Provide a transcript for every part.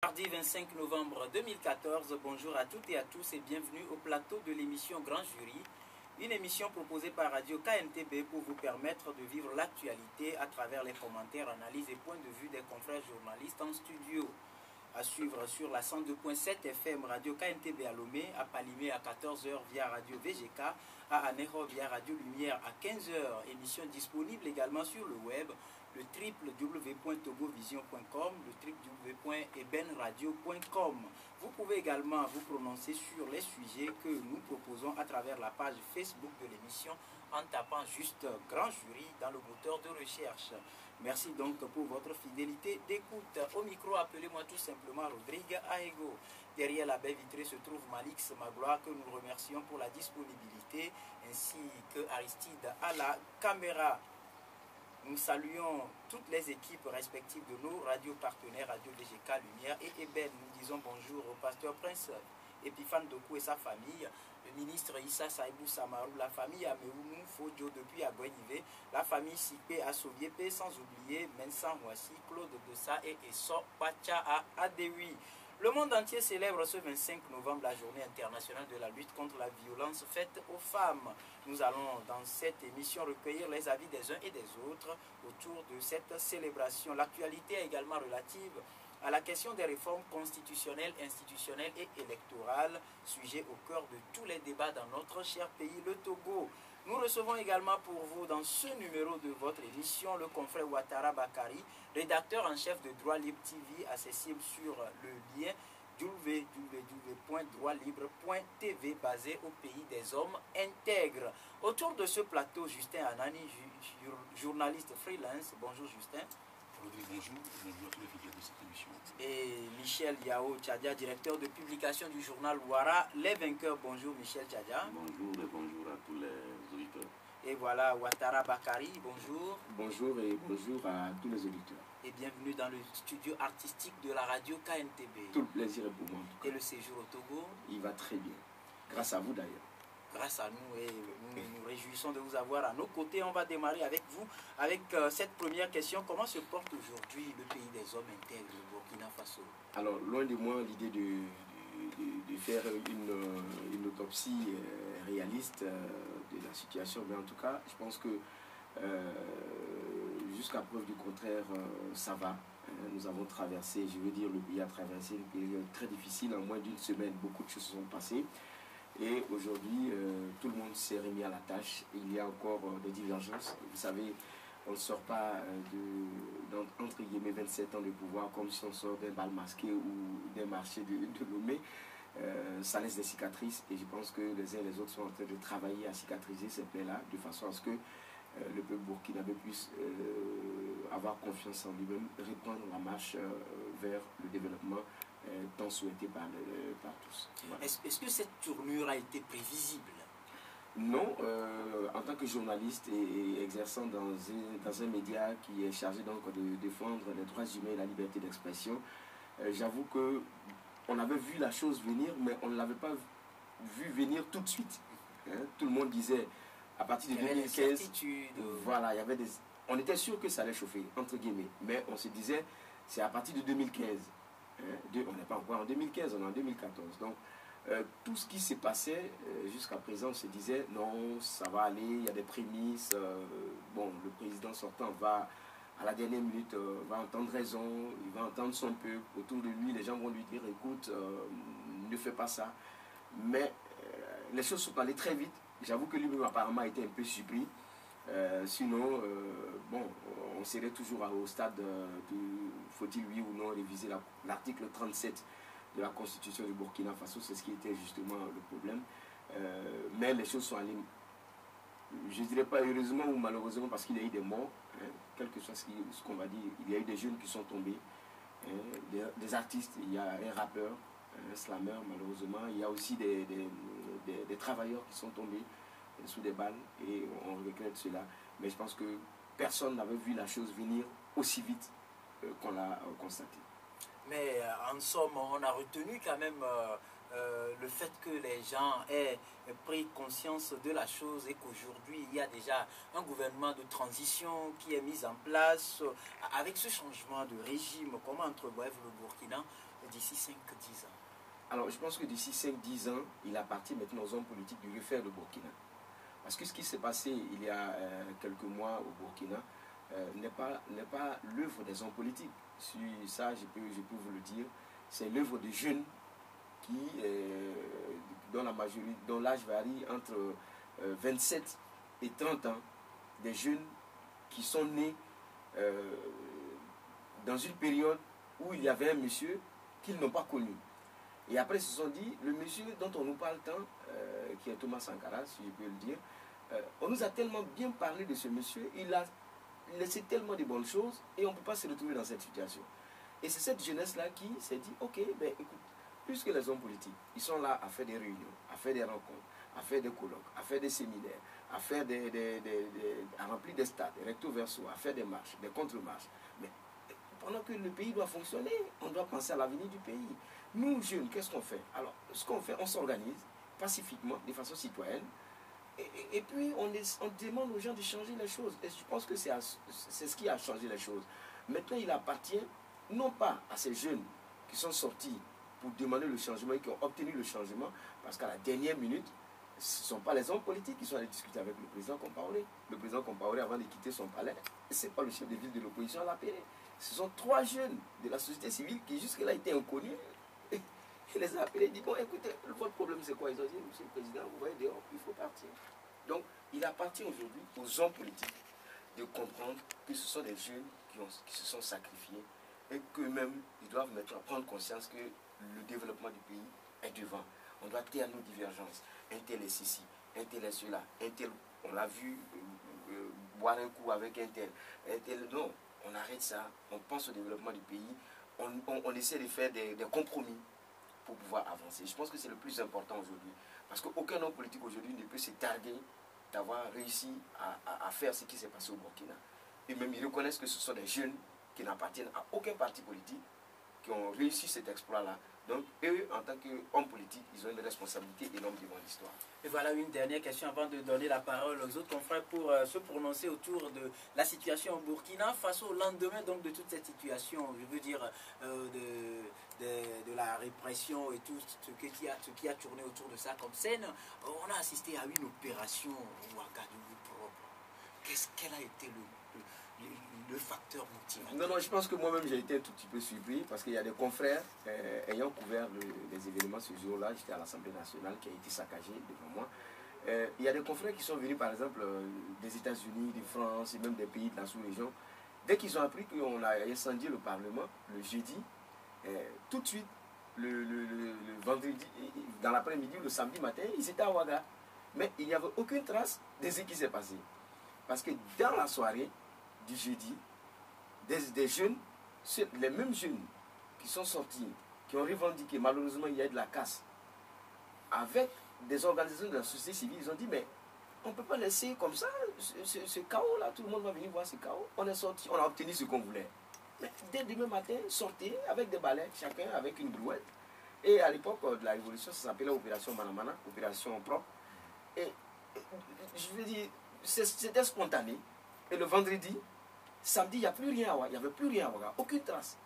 Mardi 25 novembre 2014, bonjour à toutes et à tous et bienvenue au plateau de l'émission Grand Jury, une émission proposée par Radio KNTB pour vous permettre de vivre l'actualité à travers les commentaires, analyses et points de vue des confrères journalistes en studio. À suivre sur la 102.7 FM Radio KNTB à Lomé, à Palimé à 14h via Radio VGK, à Aneho via Radio Lumière à 15h. Émission disponible également sur le web, le www.togovision.com, le www.ebenradio.com. Vous pouvez également vous prononcer sur les sujets que nous proposons à travers la page Facebook de l'émission en tapant juste Grand Jury dans le moteur de recherche. Merci donc pour votre fidélité d'écoute. Au micro, appelez-moi tout simplement Rodrigue Aego. Derrière la baie vitrée se trouve Malix Magloire que nous remercions pour la disponibilité, ainsi que Aristide à la caméra. Nous saluons toutes les équipes respectives de nos radios partenaires, Radio VGK, Lumière et Eben. Nous disons bonjour au pasteur Prince Epiphane Doku et sa famille, le ministre Issa Saïbou Samarou, la famille Ameounou Fodjo depuis Agoyivé, la famille Sipé à Soviépé, sans oublier Mensa Mouassi, Claude Dessa et Esso Pacha à Adewi. Le monde entier célèbre ce 25 novembre la journée internationale de la lutte contre la violence faite aux femmes. Nous allons dans cette émission recueillir les avis des uns et des autres autour de cette célébration. L'actualité est également relative à la question des réformes constitutionnelles, institutionnelles et électorales, sujet au cœur de tous les débats dans notre cher pays, le Togo. Nous recevons également pour vous dans ce numéro de votre émission le confrère Ouattara Bakari, rédacteur en chef de Droit Libre TV, accessible sur le lien www.droitlibre.tv basé au pays des hommes intègres. Autour de ce plateau, Justin Anani, journaliste freelance. Bonjour Justin. Bonjour, bonjour à tous les fidèles de cette émission. Et Michel Yao Tchadia, directeur de publication du journal Ouara, Les Vainqueurs. Bonjour Michel Tchadia. Bonjour et bonjour à tous les auditeurs. Et voilà Ouattara Bakari, bonjour. Bonjour et bonjour à tous les auditeurs. Et bienvenue dans le studio artistique de la radio KNTB. Tout le plaisir est pour moi. Et le séjour au Togo? Il va très bien. Grâce à vous d'ailleurs. Grâce à nous, et nous nous réjouissons de vous avoir à nos côtés. On va démarrer avec vous, avec cette première question. Comment se porte aujourd'hui le pays des hommes intègres, le Burkina Faso? Alors, loin de moi l'idée de faire une autopsie réaliste de la situation, mais en tout cas, je pense que jusqu'à preuve du contraire, ça va. Nous avons traversé, je veux dire, le pays a traversé une période très difficile. En moins d'une semaine, beaucoup de choses se sont passées. Et aujourd'hui, tout le monde s'est remis à la tâche. Il y a encore des divergences. Vous savez, on ne sort pas entre guillemets 27 ans de pouvoir comme si on sort d'un bal masqué ou d'un marché de Lomé. Ça laisse des cicatrices et je pense que les uns et les autres sont en train de travailler à cicatriser ces plaies-là de façon à ce que le peuple burkinabé puisse avoir confiance en lui-même, reprendre la marche vers le développement tant souhaité par tous. Voilà. Est-ce que cette tournure a été prévisible? Non, en tant que journaliste et exerçant dans un média qui est chargé donc de défendre les droits humains et la liberté d'expression, j'avoue que on avait vu la chose venir, mais on ne l'avait pas vu venir tout de suite. Hein? Tout le monde disait, à partir de 2015, voilà, il y avait on était sûr que ça allait chauffer, entre guillemets, mais on se disait, c'est à partir de 2015. On n'est pas encore en 2015, on est en 2014. Donc, tout ce qui s'est passé jusqu'à présent, on se disait, non, ça va aller, il y a des prémices. Bon, le président sortant va, à la dernière minute, va entendre raison, il va entendre son peuple. Autour de lui, les gens vont lui dire, écoute, ne fais pas ça. Mais les choses sont allées très vite. J'avoue que lui-même, apparemment, a été un peu surpris. Sinon, bon, on serait toujours au stade de faut-il oui ou non réviser l'article 37 de la Constitution du Burkina Faso. C'est ce qui était justement le problème. Mais les choses sont allées, je ne dirais pas heureusement ou malheureusement, parce qu'il y a eu des morts, quel que soit ce qu'on va dire. Il y a eu des jeunes qui sont tombés, des artistes, il y a un rappeur, un slammer malheureusement. Il y a aussi des travailleurs qui sont tombés sous des balles et on regrette cela. Mais je pense que personne n'avait vu la chose venir aussi vite qu'on l'a constaté. Mais en somme, on a retenu quand même le fait que les gens aient pris conscience de la chose et qu'aujourd'hui il y a déjà un gouvernement de transition qui est mis en place. Avec ce changement de régime, comment entrevoyez-vous le Burkina d'ici 5-10 ans? Alors, je pense que d'ici 5-10 ans, il appartient maintenant aux hommes politiques de refaire le Burkina. Parce que ce qui s'est passé il y a quelques mois au Burkina n'est pas l'œuvre des hommes politiques. Ça, je peux vous le dire. C'est l'œuvre des jeunes qui, dont l'âge varie entre 27 et 30 ans. Des jeunes qui sont nés dans une période où il y avait un monsieur qu'ils n'ont pas connu. Et après, ils se sont dit, le monsieur dont on nous parle tant, qui est Thomas Sankara, si je peux le dire, on nous a tellement bien parlé de ce monsieur, il a laissé tellement de bonnes choses, et on ne peut pas se retrouver dans cette situation. Et c'est cette jeunesse-là qui s'est dit, ok, ben écoute, puisque les hommes politiques, ils sont là à faire des réunions, à faire des rencontres, à faire des colloques, à faire des séminaires, à faire à remplir des stades, des recto verso, à faire des marches, des contre-marches. Mais pendant que le pays doit fonctionner, on doit penser à l'avenir du pays. Nous, jeunes, qu'est-ce qu'on fait? Alors, ce qu'on fait, on s'organise pacifiquement, de façon citoyenne, et puis on demande aux gens de changer les choses. Et je pense que c'est ce qui a changé les choses. Maintenant, il appartient non pas à ces jeunes qui sont sortis pour demander le changement et qui ont obtenu le changement, parce qu'à la dernière minute, ce ne sont pas les hommes politiques qui sont allés discuter avec le président Compaoré. Le président Compaoré, avant de quitter son palais, ce n'est pas le chef de ville de l'opposition à l'appeler. Ce sont 3 jeunes de la société civile qui jusque-là étaient inconnus. Il les a appelés et dit, bon écoutez, votre problème c'est quoi? Ils ont dit, monsieur le président, vous voyez dehors, il faut partir. Donc, il appartient aujourd'hui aux hommes politiques de comprendre que ce sont des jeunes qui se sont sacrifiés et qu'eux-mêmes, ils doivent maintenant prendre conscience que le développement du pays est devant. On doit taire nos divergences. Un tel est ceci, un tel est cela, un tel, on l'a vu boire un coup avec un tel. Non, on arrête ça, on pense au développement du pays, on essaie de faire des compromis pour pouvoir avancer. Je pense que c'est le plus important aujourd'hui. Parce qu'aucun homme politique aujourd'hui ne peut se targuer d'avoir réussi à faire ce qui s'est passé au Burkina. Et même ils reconnaissent que ce sont des jeunes qui n'appartiennent à aucun parti politique qui ont réussi cet exploit-là. Donc, eux, en tant qu'hommes politiques, ils ont une responsabilité énorme devant l'histoire. Et voilà une dernière question avant de donner la parole aux autres confrères pour se prononcer autour de la situation au Burkina face au lendemain donc, de toute cette situation, je veux dire, de la répression et tout ce qui a tourné autour de ça comme scène. On a assisté à une opération Ouagadougou propre. Quel a été le facteur motivateur? Non, je pense que moi-même j'ai été un tout petit peu surpris parce qu'il y a des confrères ayant couvert les événements ce jour-là. J'étais à l'Assemblée nationale qui a été saccagée devant moi. Il y a des confrères qui sont venus par exemple des États-Unis, de France et même des pays de la sous-région. Dès qu'ils ont appris qu'on a incendié le Parlement le jeudi, tout de suite, le vendredi, dans l'après-midi ou le samedi matin, ils étaient à Ouaga. Mais il n'y avait aucune trace de ce qui s'est passé. Parce que dans la soirée du jeudi, des jeunes, les mêmes jeunes qui sont sortis, qui ont revendiqué, malheureusement il y a eu de la casse, avec des organisations de la société civile, ils ont dit mais on ne peut pas laisser comme ça ce chaos là, tout le monde va venir voir ce chaos. On est sorti, on a obtenu ce qu'on voulait. Mais dès demain matin, sortez avec des balais, chacun avec une brouette. Et à l'époque de la révolution, ça s'appelait Opération Manamana, Opération propre. Et je veux dire, c'était spontané. Et le vendredi, samedi, il n'y a plus rien à Ouaga. Il n'y avait plus rien à Ouaga. Aucune trace.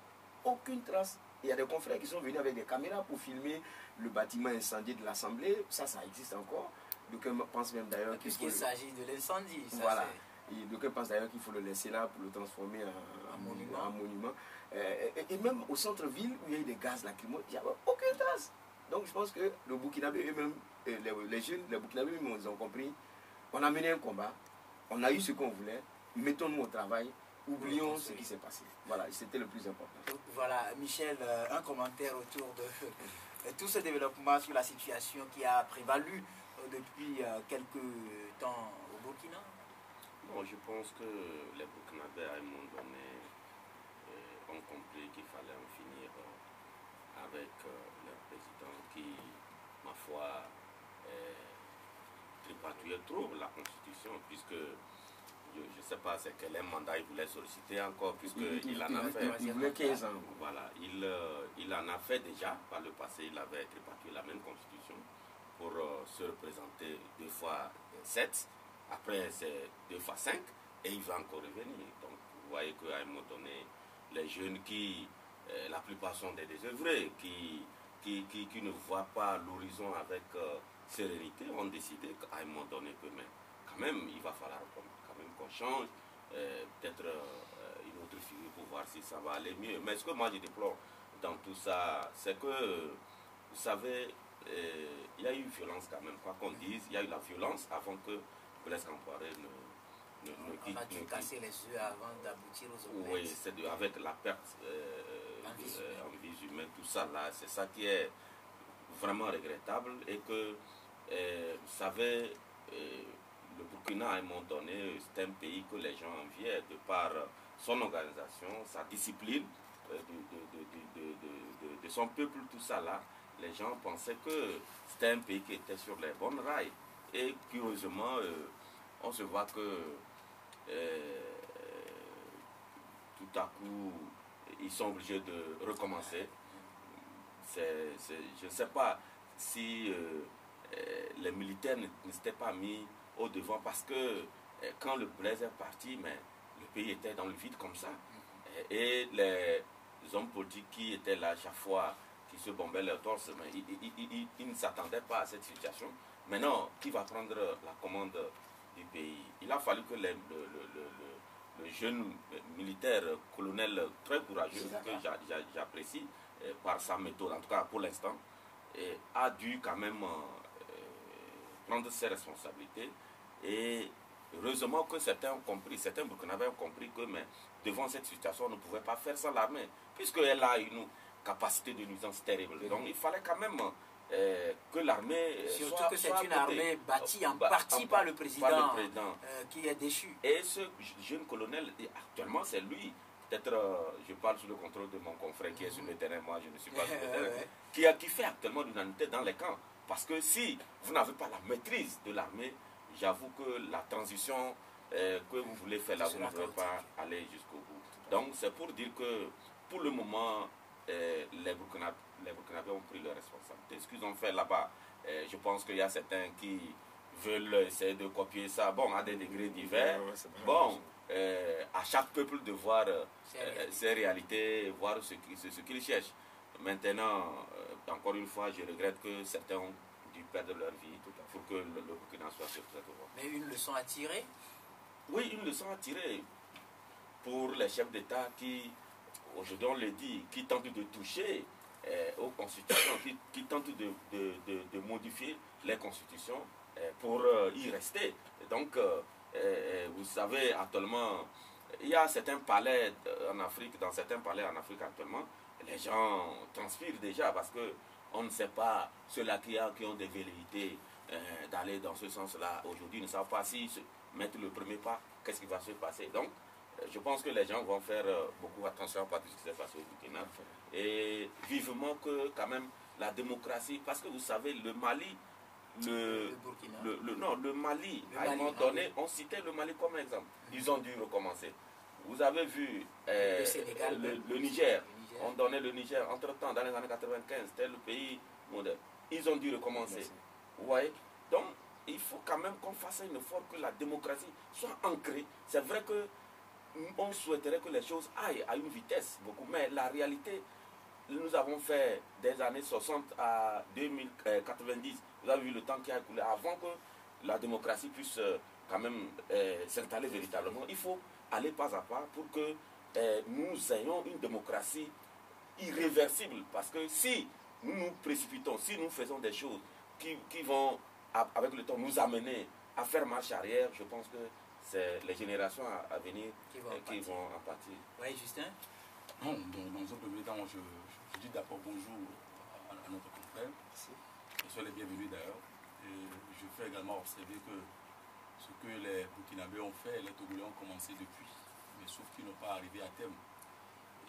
Aucune trace. Il y a des confrères qui sont venus avec des caméras pour filmer le bâtiment incendié de l'Assemblée. Ça existe encore. D'aucuns pensent même d'ailleurs puisqu'il s'agit de l'incendie. Voilà. D'aucuns pensent d'ailleurs qu'il faut le laisser là pour le transformer en monument. Et même au centre-ville, où il y a eu des gaz lacrymaux, il n'y avait aucune trace. Donc je pense que le Burkinabé eux-mêmes, les jeunes, les Burkinabés eux-mêmes, ils ont compris. On a mené un combat, on a eu ce qu'on voulait, mettons-nous au travail, oublions ce qui s'est passé. Voilà, c'était le plus important. Voilà, Michel, un commentaire autour de tout ce développement sur la situation qui a prévalu depuis quelques temps au Burkina. Bon, je pense que les Burkinabés, à un moment donné, ont compris qu'il fallait en finir avec leur président qui, ma foi, tripatouillait trop la Constitution, puisque je ne sais pas c'est quel mandat il voulait solliciter encore, puisqu'il en a fait. Il voulait 15 ans. Voilà, il en a fait déjà, par le passé, il avait tripatouillé la même Constitution pour se représenter 2 fois 7, après c'est 2 fois 5, et il va encore revenir. Donc vous voyez qu'à un moment donné, les jeunes qui la plupart sont des désœuvrés qui ne voient pas l'horizon avec sérénité, ont décidé qu'à un moment donné que mais, quand même il va falloir quand même qu'on change, peut-être une autre figure pour voir si ça va aller mieux. Mais ce que moi je déplore dans tout ça, c'est que, vous savez, il y a eu violence quand même, quoi qu'on dise, il y a eu la violence avant que Blaise Compaoré ne on a dû casser les œufs avant d'aboutir aux omelettes. Oui, c'est avec la perte en vie humaine, tout ça là, c'est ça qui est vraiment regrettable et que, vous savez, le Burkina à un moment donné, c'est un pays que les gens enviaient de par son organisation, sa discipline, de son peuple, tout ça là. Les gens pensaient que c'était un pays qui était sur les bonnes rails. Et curieusement, on se voit que tout à coup, ils sont obligés de recommencer. Je ne sais pas si les militaires ne s'étaient pas mis au devant parce que quand le Blaise est parti, mais le pays était dans le vide comme ça. Et les hommes politiques qui étaient là chaque fois, qui se bombaient leur torse, mais ils ne s'attendaient pas à cette situation. Maintenant, qui va prendre la commande du pays? Il a fallu que le jeune militaire, colonel très courageux, que j'apprécie par sa méthode, en tout cas pour l'instant, a dû quand même prendre ses responsabilités. Et heureusement que certains ont compris, certains Burkinabés ont compris que mais, devant cette situation, on ne pouvait pas faire sans l'armée, puisqu'elle a une capacité de nuisance terrible. Donc il fallait quand même que l'armée surtout que c'est une armée bâtie en partie par le président, qui est déchu. Et ce jeune colonel, actuellement c'est lui, peut-être je parle sous le contrôle de mon confrère qui est sur le terrain, moi je ne suis pas sur le terrain, qui fait actuellement l'unanimité dans les camps. Parce que si vous n'avez pas la maîtrise de l'armée, j'avoue que la transition que vous voulez faire là, vous ne pouvez pas aller jusqu'au bout. Donc c'est pour dire que pour le moment, les Burkinabés ont pris leurs responsabilités. Ce qu'ils ont fait là-bas, je pense qu'il y a certains qui veulent essayer de copier ça, bon, à des degrés divers. Bon, à chaque peuple de voir ses réalités, voir ce qu'il cherche. Maintenant, encore une fois, je regrette que certains ont dû perdre leur vie pour que le Burkina soit sur cette voie. Mais une leçon à tirer? Oui, une leçon à tirer pour les chefs d'État qui, aujourd'hui on le dit, qui tentent de toucher aux constitutions, qui tentent de modifier les constitutions pour y rester. Donc, vous savez, actuellement, il y a certains palais en Afrique, dans certains palais en Afrique actuellement, les gens transpirent déjà parce qu'on ne sait pas ceux-là qui ont des velléités d'aller dans ce sens-là aujourd'hui ne savent pas si mettre le premier pas, qu'est-ce qui va se passer. Donc, je pense que les gens vont faire beaucoup attention à tout ce qui s'est passé au Burkina. Et vivement que quand même la démocratie, parce que vous savez, le Mali, le Mali, à un moment donné, on citait le Mali comme exemple. Ils ont dû recommencer. Vous avez vu le Niger. On donnait le Niger, entre-temps, dans les années 95, c'était le pays moderne. Ils ont dû recommencer. Vous voyez? Donc, il faut quand même qu'on fasse un effort que la démocratie soit ancrée. C'est vrai que on souhaiterait que les choses aillent à une vitesse beaucoup, mais la réalité, nous avons fait des années 60 à 2090. Vous avez vu le temps qui a écoulé avant que la démocratie puisse quand même s'installer véritablement. Il faut aller pas à pas pour que nous ayons une démocratie irréversible. Parce que si nous nous précipitons, si nous faisons des choses qui vont, avec le temps, nous amener à faire marche arrière, je pense que c'est les générations à venir qui vont en partir. Oui, Justin? Non, dans un premier temps, je dis d'abord bonjour à notre confrère. Soyez les bienvenus d'ailleurs. Je fais également observer que ce que les Burkinabés ont fait, les Togolais ont commencé depuis, mais sauf qu'ils n'ont pas arrivé à terme.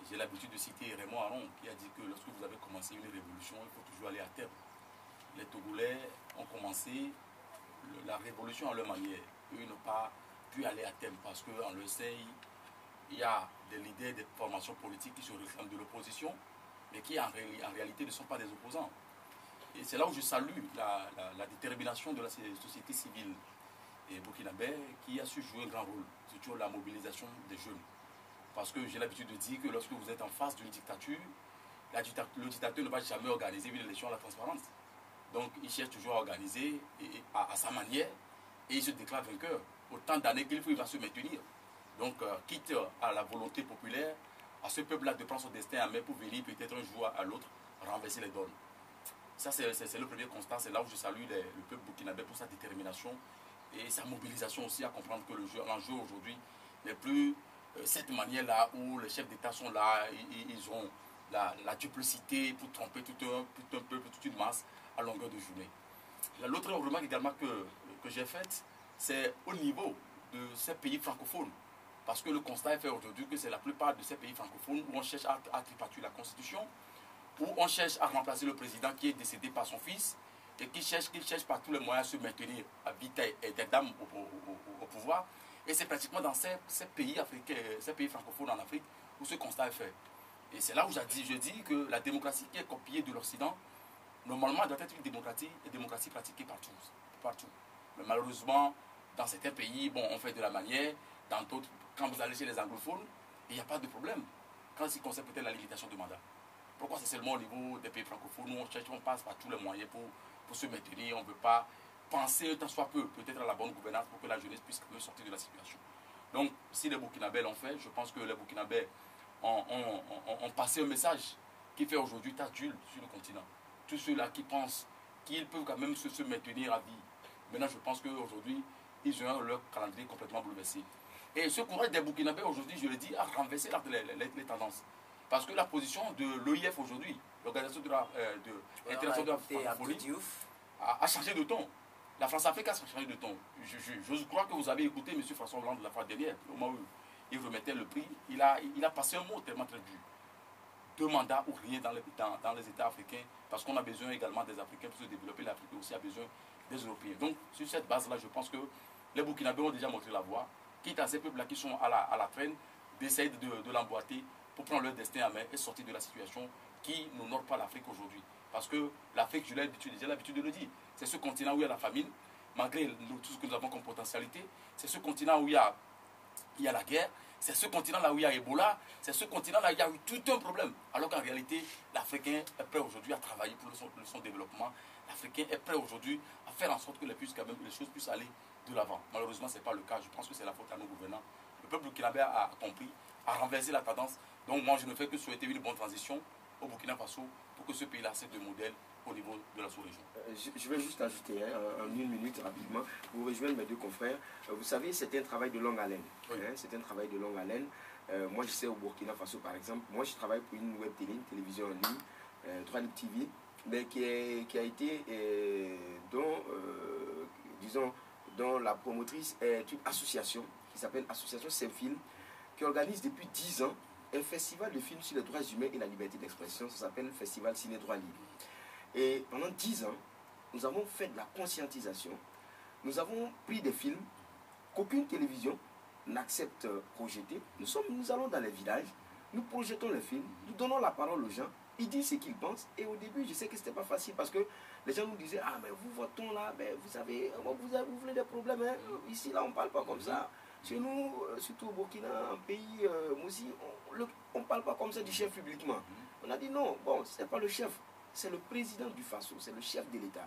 J'ai l'habitude de citer Raymond Aron qui a dit que lorsque vous avez commencé une révolution, il faut toujours aller à terme. Les Togolais ont commencé la révolution à leur manière. Eux n'ont pas pu aller à terme parce qu'en le sait, il y a des leaders des formations politiques qui se réclament de l'opposition, mais qui en réalité ne sont pas des opposants. Et c'est là où je salue la détermination de la société civile et burkinabé qui a su jouer un grand rôle, surtout la mobilisation des jeunes. Parce que j'ai l'habitude de dire que lorsque vous êtes en face d'une dictature, le dictateur ne va jamais organiser une élection à la transparence. Donc il cherche toujours à organiser à sa manière et il se déclare vainqueur. Autant d'années qu'il faut, il va se maintenir. Donc quitte à la volonté populaire, à ce peuple-là de prendre son destin en main pour venir peut-être un jour à l'autre renverser les donnes. Ça c'est le premier constat, c'est là où je salue le peuple burkinabé pour sa détermination et sa mobilisation aussi à comprendre que l'enjeu aujourd'hui n'est plus cette manière-là où les chefs d'État sont là, ils ont la duplicité pour tromper tout un peuple, toute une masse à longueur de journée. L'autre remarque également que j'ai faite, c'est au niveau de ces pays francophones. Parce que le constat est fait aujourd'hui que c'est la plupart de ces pays francophones où on cherche à tripaturer la Constitution, où on cherche à remplacer le président qui est décédé par son fils et qui cherche par tous les moyens à se maintenir à vita et des dames au pouvoir. Et c'est pratiquement dans ces pays africains, ces pays francophones en Afrique où ce constat est fait. Et c'est là où je dis que la démocratie qui est copiée de l'Occident, normalement, doit être une démocratie pratiquée partout. Mais malheureusement, dans certains pays, bon, on fait de la manière. Dans d'autres, quand vous allez chez les anglophones, il n'y a pas de problème. Quand il concerne peut-être la limitation de mandat. Pourquoi c'est seulement au niveau des pays francophones où on passe par tous les moyens pour se maintenir, on ne veut pas penser tant soit peu, peut-être à la bonne gouvernance pour que la jeunesse puisse sortir de la situation. Donc, si les Burkinabés l'ont fait, je pense que les Burkinabés ont passé un message qui fait aujourd'hui tache d'huile sur le continent. Tous ceux-là qui pensent qu'ils peuvent quand même se maintenir à vie. Maintenant, je pense qu'aujourd'hui, ils ont leur calendrier complètement bouleversé. Et ce courage des Burkinabés aujourd'hui, je le dis, a renversé les tendances. Parce que la position de l'OIF aujourd'hui, l'Organisation internationale de la francophonie, a changé de ton. La France-Afrique a changé de ton. Je crois que vous avez écouté M. François Hollande la fois dernière, au moment où il remettait le prix, il a passé un mot tellement très dur. 2 mandats ou rien dans les États africains, parce qu'on a besoin également des Africains pour se développer. L'Afrique aussi a besoin des Européens. Donc, sur cette base-là, je pense que les Burkinabés ont déjà montré la voie, quitte à ces peuples-là qui sont à la traîne, d'essayer de l'emboîter pour prendre leur destin en main et sortir de la situation qui n'honore pas l'Afrique aujourd'hui. Parce que l'Afrique, j'ai l'habitude de le dire, c'est ce continent où il y a la famine, malgré tout ce que nous avons comme potentialité, c'est ce continent où il y a la guerre, c'est ce continent-là où il y a Ebola, c'est ce continent-là où il y a eu tout un problème. Alors qu'en réalité, l'Africain est prêt aujourd'hui à travailler pour son développement. L'Africain est prêt aujourd'hui à faire en sorte que les choses puissent aller de l'avant. Malheureusement, ce n'est pas le cas. Je pense que c'est la faute à nos gouvernants. Le peuple burkinabé a compris, a renversé la tendance. Donc moi, je ne fais que souhaiter une bonne transition au Burkina Faso pour que ce pays-là serve de modèle au niveau de la sous-région. Je vais juste ajouter en 1 minute rapidement, pour rejoindre mes 2 confrères. Vous savez, c'est un travail de longue haleine. Oui. C'est un travail de longue haleine. Moi, je sais au Burkina Faso, par exemple, moi, je travaille pour une web télé, une télévision en ligne, 3 TV, mais qui a été dont la promotrice est une association qui s'appelle Association Saint-Film, qui organise depuis 10 ans un festival de films sur les droits humains et la liberté d'expression. Ça s'appelle Festival Ciné Droit Libre. Et pendant 10 ans, nous avons fait de la conscientisation. Nous avons pris des films qu'aucune télévision n'accepte projeter. Nous allons dans les villages, nous projetons les films, nous donnons la parole aux gens, ils disent ce qu'ils pensent. Et au début, je sais que ce n'était pas facile parce que les gens nous disaient, ah mais vous, votre ton là, ben, vous savez, vous voulez des problèmes, hein? Ici là on ne parle pas comme ça. Chez nous, surtout au Burkina, un pays, aussi, on ne parle pas comme ça du chef publiquement. On a dit non, bon, ce n'est pas le chef, c'est le président du Faso, c'est le chef de l'État.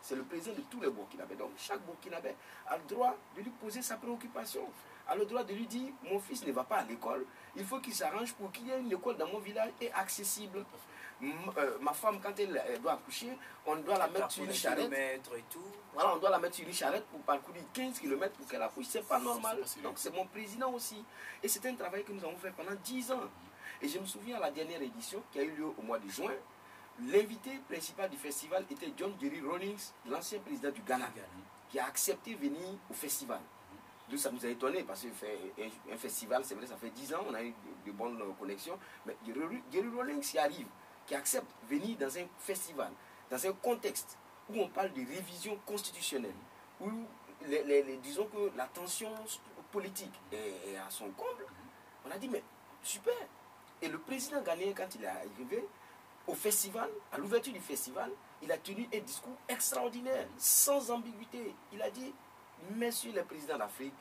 C'est le président de tous les Burkinabés. Donc chaque Burkinabé a le droit de lui poser sa préoccupation, a le droit de lui dire, mon fils ne va pas à l'école, il faut qu'il s'arrange pour qu'il y ait une école dans mon village et accessible. Ma femme, quand elle doit accoucher, on doit la mettre sur une charrette. Et tout. Voilà, on doit la mettre sur une charrette pour parcourir 15 km pour qu'elle accouche. C'est pas normal. Donc c'est mon président aussi. Et c'est un travail que nous avons fait pendant 10 ans. Et je me souviens à la dernière édition qui a eu lieu au mois de juin, l'invité principal du festival était John Jerry Rawlings, l'ancien président du Ghana, qui a accepté de venir au festival. Donc ça nous a étonné parce qu'un festival, c'est vrai, ça fait 10 ans, on a eu de bonnes connexions. Mais Jerry Rawlings qui arrive, qui accepte de venir dans un festival, dans un contexte où on parle de révision constitutionnelle, où disons que la tension politique est à son comble, on a dit mais super. Et le président ghanéen, quand il est arrivé au festival, à l'ouverture du festival, il a tenu un discours extraordinaire, sans ambiguïté. Il a dit, messieurs les présidents d'Afrique,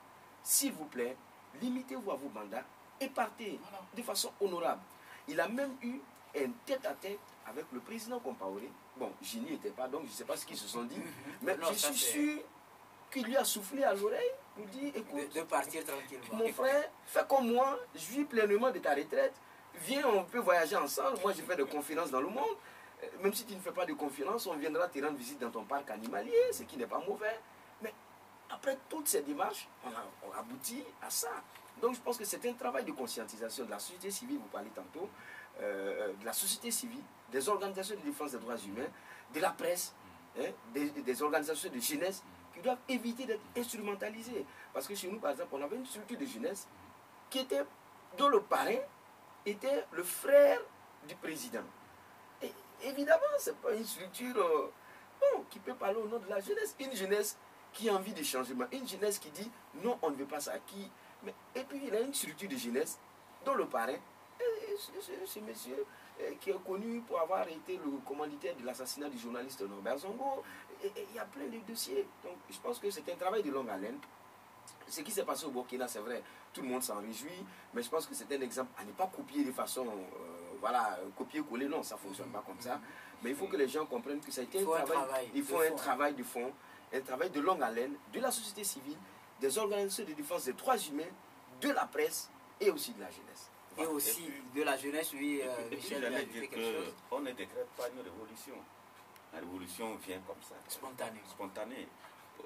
s'il vous plaît, limitez-vous à vos mandats éparté de façon honorable. Il a même eu un tête-à-tête avec le président Compaoré. Bon, je n'y étais pas, donc je ne sais pas ce qu'ils se sont dit, mais je suis sûr qu'il lui a soufflé à l'oreille pour dire, écoute, de partir tranquillement. Mon frère, fais comme moi, jouis pleinement de ta retraite, viens, on peut voyager ensemble, moi je fais des conférences dans le monde, même si tu ne fais pas de conférences, on viendra te rendre visite dans ton parc animalier, ce qui n'est pas mauvais. Mais après toutes ces démarches, on aboutit à ça. Donc je pense que c'est un travail de conscientisation de la société civile, vous parlez tantôt, de la société civile, des organisations de défense des droits humains, de la presse, hein, des organisations de jeunesse, qui doivent éviter d'être instrumentalisées. Parce que chez nous, par exemple, on avait une structure de jeunesse dont le parrain était le frère du président. Et évidemment, ce n'est pas une structure qui peut parler au nom de la jeunesse. Une jeunesse qui a envie de changement. Une jeunesse qui dit non, on ne veut pas ça. Et puis, il a une structure de jeunesse dont le parrain, ce monsieur qui est connu pour avoir été le commanditaire de l'assassinat du journaliste Norbert Zongo. Et il y a plein de dossiers. Donc, je pense que c'est un travail de longue haleine. Ce qui s'est passé au Burkina, c'est vrai, tout le monde s'en réjouit, mais je pense que c'est un exemple à ne pas copier de façon, copier-coller, non, ça ne fonctionne pas comme ça. Mais il faut que les gens comprennent que ça a été un travail de fond, un travail de longue haleine, de la société civile, des organisations de défense des droits humains, de la presse et aussi de la jeunesse. Et aussi de la jeunesse, oui, Michel, j'allais dire qu'on ne décrète pas une révolution. La révolution vient comme ça. Spontanée.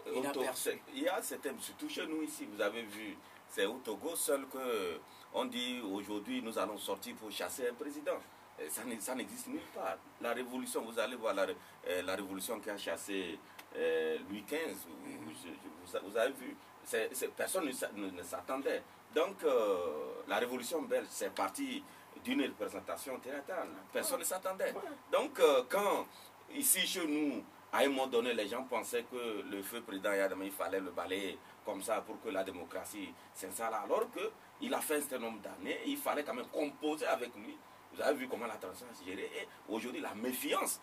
Il y a certains, surtout chez nous ici, vous avez vu, c'est au Togo seul qu'on dit aujourd'hui nous allons sortir pour chasser un président. Ça n'existe nulle part. La révolution, vous allez voir la révolution qui a chassé Louis XV, vous avez vu, personne ne s'attendait. Donc la révolution belge, c'est parti d'une représentation théâtrale. Personne ne s'attendait. Donc quand ici chez nous, à un moment donné, les gens pensaient que le feu président Yadama, il fallait le balayer comme ça pour que la démocratie s'installe. Alors qu'il a fait un certain nombre d'années, il fallait quand même composer avec lui. Vous avez vu comment la transition s'est gérée. Et aujourd'hui, la méfiance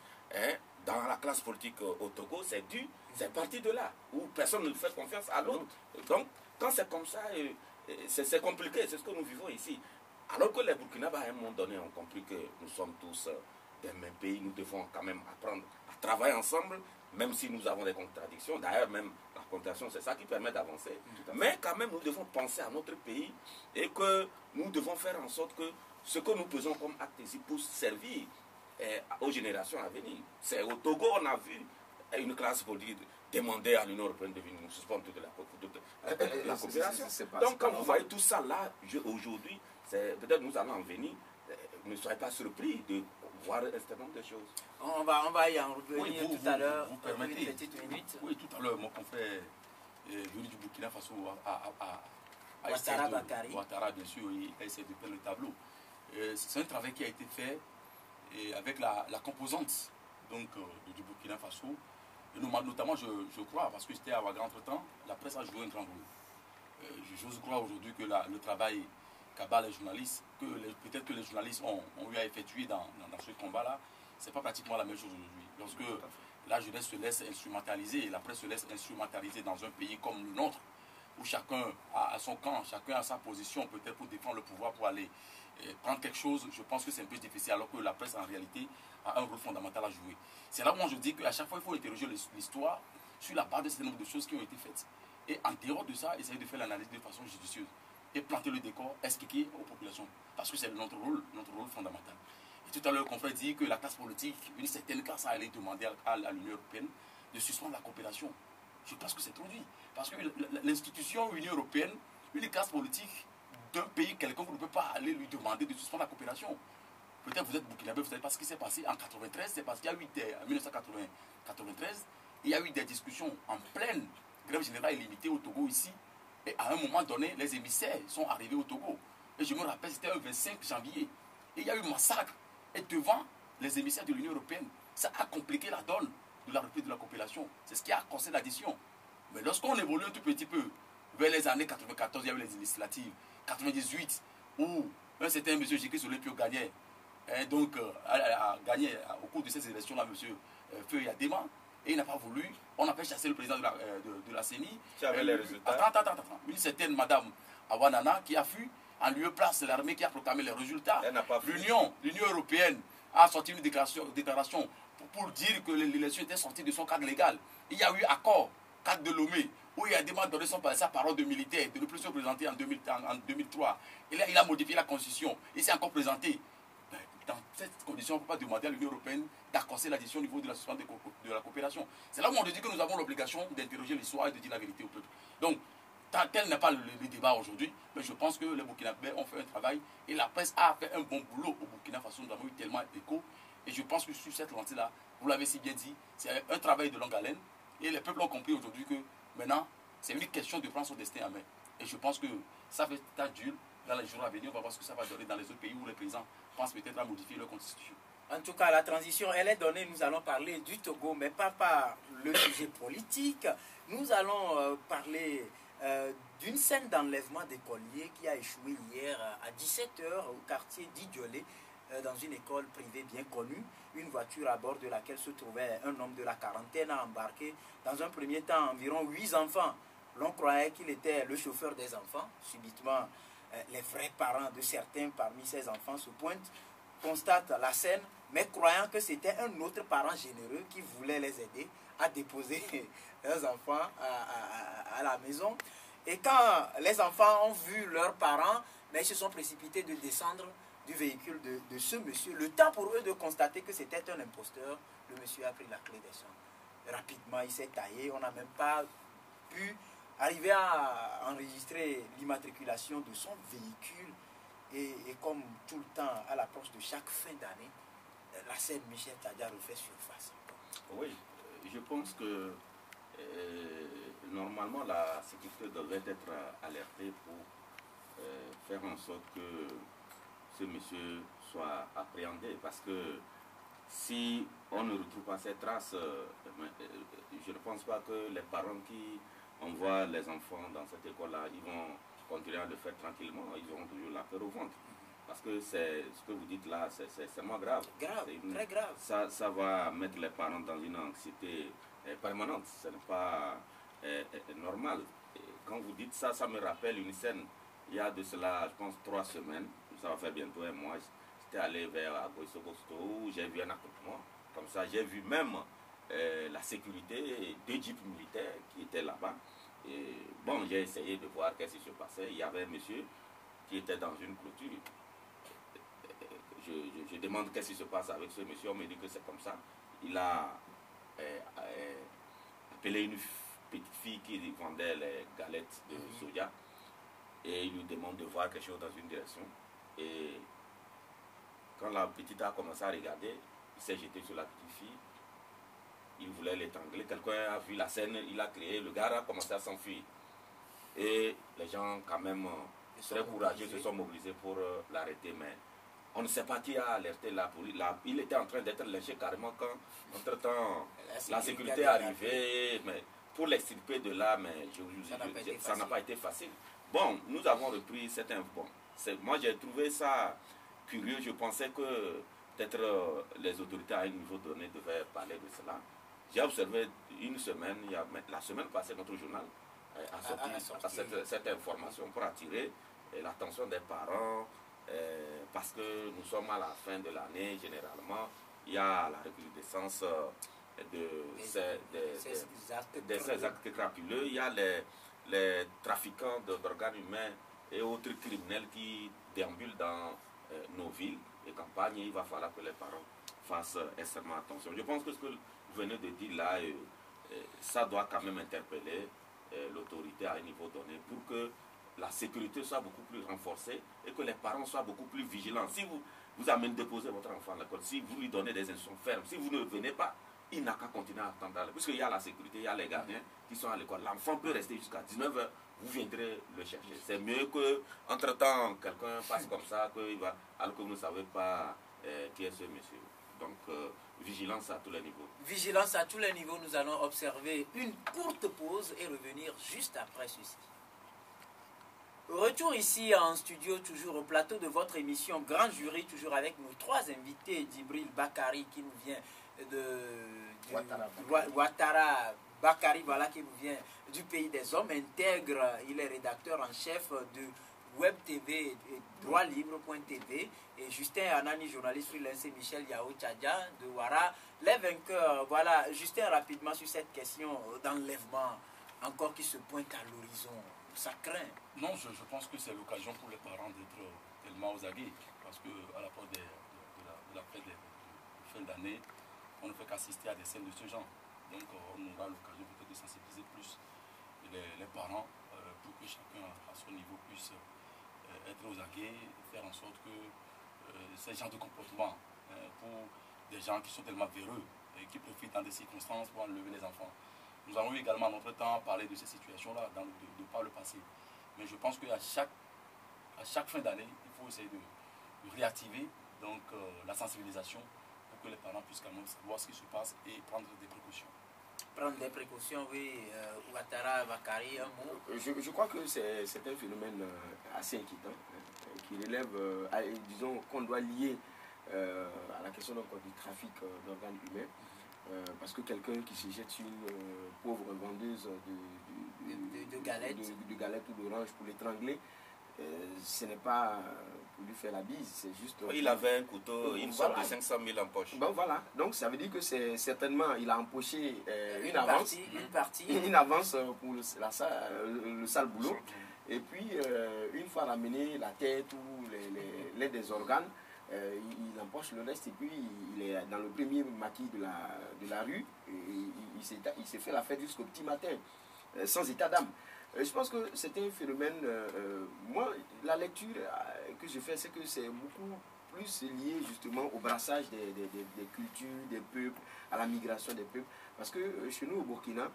dans la classe politique au Togo, c'est parti de là, où personne ne fait confiance à l'autre. Donc, quand c'est comme ça, c'est compliqué, c'est ce que nous vivons ici. Alors que les Burkinabés, à un moment donné, ont compris que nous sommes tous des mêmes pays, nous devons quand même apprendre à travailler ensemble, même si nous avons des contradictions. D'ailleurs, même la contradiction, c'est ça qui permet d'avancer. Mais quand même, nous devons penser à notre pays et que nous devons faire en sorte que ce que nous faisons comme acte ici puisse servir aux générations à venir. C'est au Togo, on a vu une classe politique demander à l'Union européenne de venir nous suspendre toute la coopération. Donc, quand vous voyez tout ça là, aujourd'hui, peut-être nous allons en venir. Ne soyez pas surpris de voir un certain nombre de choses. On va y en revenir tout à l'heure. Vous permettez une petite minute. Oui, tout à l'heure, mon confrère est venu du Burkina Faso à Ouattara Bakari. Ouattara, bien sûr, il a essayé de faire le tableau. C'est un travail qui a été fait avec la composante donc, du Burkina Faso. Et notamment, je crois, parce que j'étais à Ouaga entre-temps, la presse a joué un grand rôle. J'ose croire aujourd'hui que le travail qu'abat les journalistes, peut-être que les journalistes ont eu à effectuer dans ce combat-là, c'est pas pratiquement la même chose aujourd'hui. Lorsque la jeunesse se laisse instrumentaliser, la presse se laisse instrumentaliser dans un pays comme le nôtre, où chacun a son camp, chacun a sa position, peut-être pour défendre le pouvoir, pour aller prendre quelque chose, je pense que c'est un peu difficile, alors que la presse, en réalité, a un rôle fondamental à jouer. C'est là où moi je dis qu'à chaque fois, il faut interroger l'histoire sur la base de ce nombre de choses qui ont été faites. Et en dehors de ça, essayer de faire l'analyse de façon judicieuse et planter le décor, expliquer aux populations. Parce que c'est notre rôle fondamental. Et tout à l'heure, le confrère dit que la classe politique, une certaine classe a allé demander à l'Union européenne de suspendre la coopération. Je pense que c'est trop dit. Parce que l'institution Union européenne, une classe politique d'un pays quelqu'un, vous ne pouvez pas aller lui demander de suspendre la coopération. Peut-être vous êtes burkinabé, vous savez pas ce qui s'est passé en 1993, c'est parce qu'il y a eu en 1993, il y a eu des discussions en pleine grève générale illimitée au Togo ici. Et à un moment donné, les émissaires sont arrivés au Togo. Et je me rappelle, c'était le 25 janvier. Et il y a eu un massacre. Et devant les émissaires de l'Union européenne, ça a compliqué la donne de la reprise de la coopération. C'est ce qui a causé l'addition. Mais lorsqu'on évolue un tout petit peu, vers les années 94, il y a eu les législatives. 98, où un certain monsieur J.K. Solepio gagnait. Donc, a gagné au cours de ces élections-là, monsieur Feu Yadema. Et il n'a pas voulu. On a fait chasser le président de la CENI. Qui avait les résultats. Attends. Une certaine madame Awanana qui a fui. en lieu place de l'armée qui a proclamé les résultats. Elle n'a pas fait. L'Union européenne a sorti une déclaration pour dire que l'élection était sortie de son cadre légal. Il y a eu accord, cadre de Lomé, où il a demandé sa parole de militaire, de ne plus se présenter en 2003. Il a modifié la constitution, il s'est encore présenté. Dans cette condition, on ne peut pas demander à l'Union européenne d'accorder la décision au niveau de la suspension de la coopération. C'est là où on dit que nous avons l'obligation d'interroger l'histoire et de dire la vérité au peuple. Donc, tel n'est pas le débat aujourd'hui, mais je pense que les Burkinabés ont fait un travail et la presse a fait un bon boulot au Burkina Faso. Nous avons eu tellement d'écho. Et je pense que sur cette lancée-là, vous l'avez si bien dit, c'est un travail de longue haleine. Et les peuples ont compris aujourd'hui que maintenant, c'est une question de prendre son destin en main. Et je pense que ça fait tâche d'huile. Dans les jours à venir, on va voir ce que ça va donner dans les autres pays où les paysans pensent peut-être à modifier leur constitution. En tout cas, la transition, elle est donnée. Nous allons parler du Togo, mais pas par le sujet politique. Nous allons parler d'une scène d'enlèvement d'écoliers qui a échoué hier à 17h au quartier d'Idiolé, dans une école privée bien connue. Une voiture à bord de laquelle se trouvait un homme de la quarantaine a embarqué dans un premier temps environ 8 enfants. L'on croyait qu'il était le chauffeur des enfants. Subitement, les vrais parents de certains parmi ces enfants se pointent, constatent la scène, mais croyant que c'était un autre parent généreux qui voulait les aider à déposer leurs enfants à la maison. Et quand les enfants ont vu leurs parents, ils se sont précipités de descendre du véhicule de ce monsieur. Le temps pour eux de constater que c'était un imposteur, le monsieur a pris la clé des champs. Rapidement, il s'est taillé. On n'a même pas pu arriver à enregistrer l'immatriculation de son véhicule. Et comme tout le temps, à l'approche de chaque fin d'année, la scène Michel Tadja refait surface. Oui, je pense que normalement la sécurité devrait être alertée pour faire en sorte que ce monsieur soit appréhendé. Parce que si on ne retrouve pas ces traces, je ne pense pas que les parents qui envoient les enfants dans cette école-là, ils vont continuer à le faire tranquillement. Ils auront toujours la peur au ventre. Parce que c'est ce que vous dites là, c'est vraiment grave. Grave, très grave. Ça va mettre les parents dans une anxiété permanente. Ce n'est pas normal. Et quand vous dites ça, ça me rappelle une scène. Il y a de cela, je pense, 3 semaines. Ça va faire bientôt un mois. J'étais allé vers Agoïsokosto où j'ai vu un accouplement. Comme ça, j'ai vu même la sécurité des jeeps militaires qui étaient là-bas. Et bon, j'ai essayé de voir qu'est-ce qui se passait. Il y avait un monsieur qui était dans une clôture. Je demande qu'est-ce qui se passe avec ce monsieur. On me dit que c'est comme ça. Il a appelé une petite fille qui vendait les galettes de soja. Et il lui demande de voir quelque chose dans une direction. Et quand la petite a commencé à regarder, il s'est jeté sur la petite fille. Il voulait l'étrangler. Quelqu'un a vu la scène, il a crié. Le gars a commencé à s'enfuir. Et les gens, quand même, très courageux, se sont mobilisés pour l'arrêter. Mais on ne sait pas qui a alerté la police. Il était en train d'être lynché carrément quand, entre-temps, la sécurité est arrivée. Mais pour l'extirper de là, mais ça n'a pas été facile. Bon, nous avons repris cette info. Moi, j'ai trouvé ça curieux. Je pensais que peut-être les autorités à un niveau donné devaient parler de cela. J'ai observé une semaine, la semaine passée, notre journal a sorti cette information pour attirer l'attention des parents, parce que nous sommes à la fin de l'année, généralement, il y a la recrudescence de ces actes crapuleux, il y a les trafiquants d'organes humains et autres criminels qui déambulent dans nos villes et campagnes. Il va falloir que les parents fassent extrêmement attention. Je pense que ce que vous venez de dire là, ça doit quand même interpeller l'autorité à un niveau donné pour que la sécurité soit beaucoup plus renforcée et que les parents soient beaucoup plus vigilants. Si vous amenez déposer votre enfant à l'école, si vous lui donnez des instructions fermes, si vous ne venez pas, il n'a qu'à continuer à attendre. Puisqu'il y a la sécurité, il y a les gardiens qui sont à l'école. L'enfant peut rester jusqu'à 19h, vous viendrez le chercher. C'est mieux que, entre-temps, quelqu'un passe comme ça, alors que vous ne savez pas qui est ce monsieur. Donc, vigilance à tous les niveaux. Vigilance à tous les niveaux. Nous allons observer une courte pause et revenir juste après ceci. Retour ici en studio, toujours au plateau de votre émission Grand Jury, toujours avec nos 3 invités. Djibril Bakari qui nous vient de Ouattara Bakari, voilà, qui nous vient du pays des hommes intègres. Il est rédacteur en chef de Web TV et droitlibre.tv et Justin Anani, journaliste freelance, et Michel Yao Tchadja de Ouara. Les vainqueurs, voilà, Justin, rapidement sur cette question d'enlèvement encore qui se pointe à l'horizon. Ça craint. Non, je pense que c'est l'occasion pour les parents d'être tellement aux aguets, parce qu'à la porte de la fête de fin d'année, on ne fait qu'assister à des scènes de ce genre. Donc on aura l'occasion peut-être de sensibiliser plus les parents pour que chacun à son niveau puisse être aux aguets, faire en sorte que ces genres de comportements pour des gens qui sont tellement véreux et qui profitent dans des circonstances pour enlever les enfants. Nous avons eu également à notre temps parlé de ces situations-là de par le passé. Mais je pense qu'à chaque fin d'année, il faut essayer de réactiver donc, la sensibilisation pour que les parents puissent quand même savoir ce qui se passe et prendre des précautions. Prendre des précautions, oui. Ouattara, Bakary, un mot. Je crois que c'est un phénomène assez inquiétant qui relève, disons, qu'on doit lier à la question donc, du trafic d'organes humains. Parce que quelqu'un qui se jette sur une pauvre vendeuse de galettes ou d'oranges pour l'étrangler, ce n'est pas pour lui faire la bise, c'est juste... Il avait un couteau, une somme de 500 000 en poche. Bon, voilà, donc ça veut dire que c'est certainement, il a empoché une avance pour le sale boulot. Et puis, une fois ramené la tête ou les des organes, il empoche le reste et puis il est dans le premier maquis de la rue. Il s'est fait la fête jusqu'au petit matin, sans état d'âme. Je pense que c'est un phénomène, moi, la lecture que je fais, c'est que c'est beaucoup plus lié justement au brassage des cultures, des peuples, à la migration des peuples. Parce que chez nous au Burkina,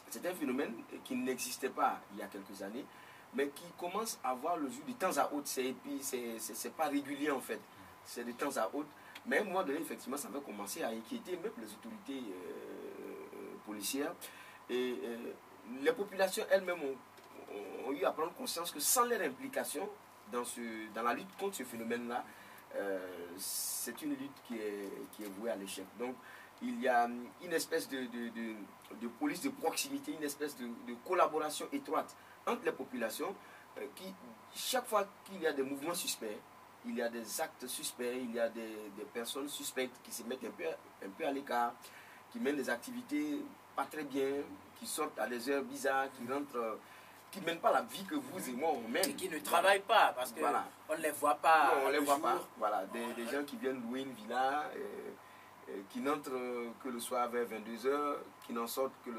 c'est un phénomène qui n'existait pas il y a quelques années, mais qui commence à voir le jour de temps à autre. C'est pas régulier en fait, c'est de temps à autre. Mais à un moment donné, effectivement, ça va commencer à inquiéter même les autorités policières. Et les populations elles-mêmes ont eu à prendre conscience que sans leur implication dans la lutte contre ce phénomène-là, c'est une lutte qui est vouée à l'échec. Donc, il y a une espèce de police de proximité, une espèce de collaboration étroite entre les populations qui, chaque fois qu'il y a des mouvements suspects, il y a des actes suspects, il y a des personnes suspectes qui se mettent un peu à l'écart, qui mènent des activités pas très bien, qui sortent à des heures bizarres, qui rentrent, qui ne mènent pas la vie que vous et moi on mène. Et qui ne travaillent pas, parce qu'on voilà. Ne les voit pas. Non, on ne les voit pas. Voilà, des gens qui viennent louer une villa, qui n'entrent que le soir vers 22h, qui n'en sortent que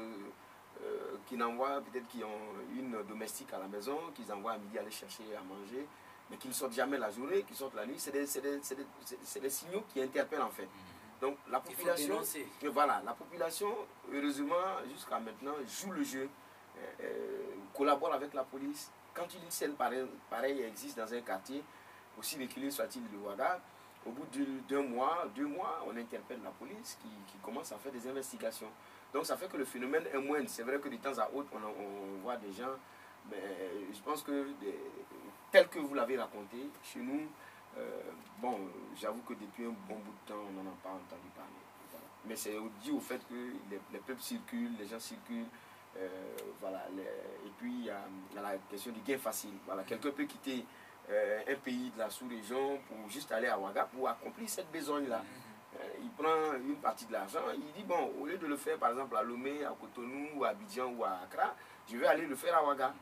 qui n'envoient, peut-être qu'ils ont une domestique à la maison, qu'ils envoient à midi aller chercher à manger, mais qui ne sortent jamais la journée, qui sortent la nuit. C'est des signaux qui interpellent en fait. Donc la population, voilà, la population, heureusement, jusqu'à maintenant, joue le jeu, collabore avec la police. Quand une scène pareille existe dans un quartier, aussi reculé soit-il de Ouaga, au bout d'un mois, 2 mois, on interpelle la police qui commence à faire des investigations. Donc ça fait que le phénomène est moindre. C'est vrai que de temps à autre, on voit des gens, mais je pense que tel que vous l'avez raconté, chez nous, bon, j'avoue que depuis un bon bout de temps, on n'en a pas entendu parler. Voilà. Mais c'est dû au fait que les peuples circulent, les gens circulent. Voilà, et puis il y a la question du gain facile. Voilà, quelqu'un peut quitter un pays de la sous-région pour juste aller à Ouaga pour accomplir cette besogne-là. Il prend une partie de l'argent, il dit bon, au lieu de le faire par exemple à Lomé, à Cotonou, ou à Abidjan ou à Accra, je vais aller le faire à Ouaga.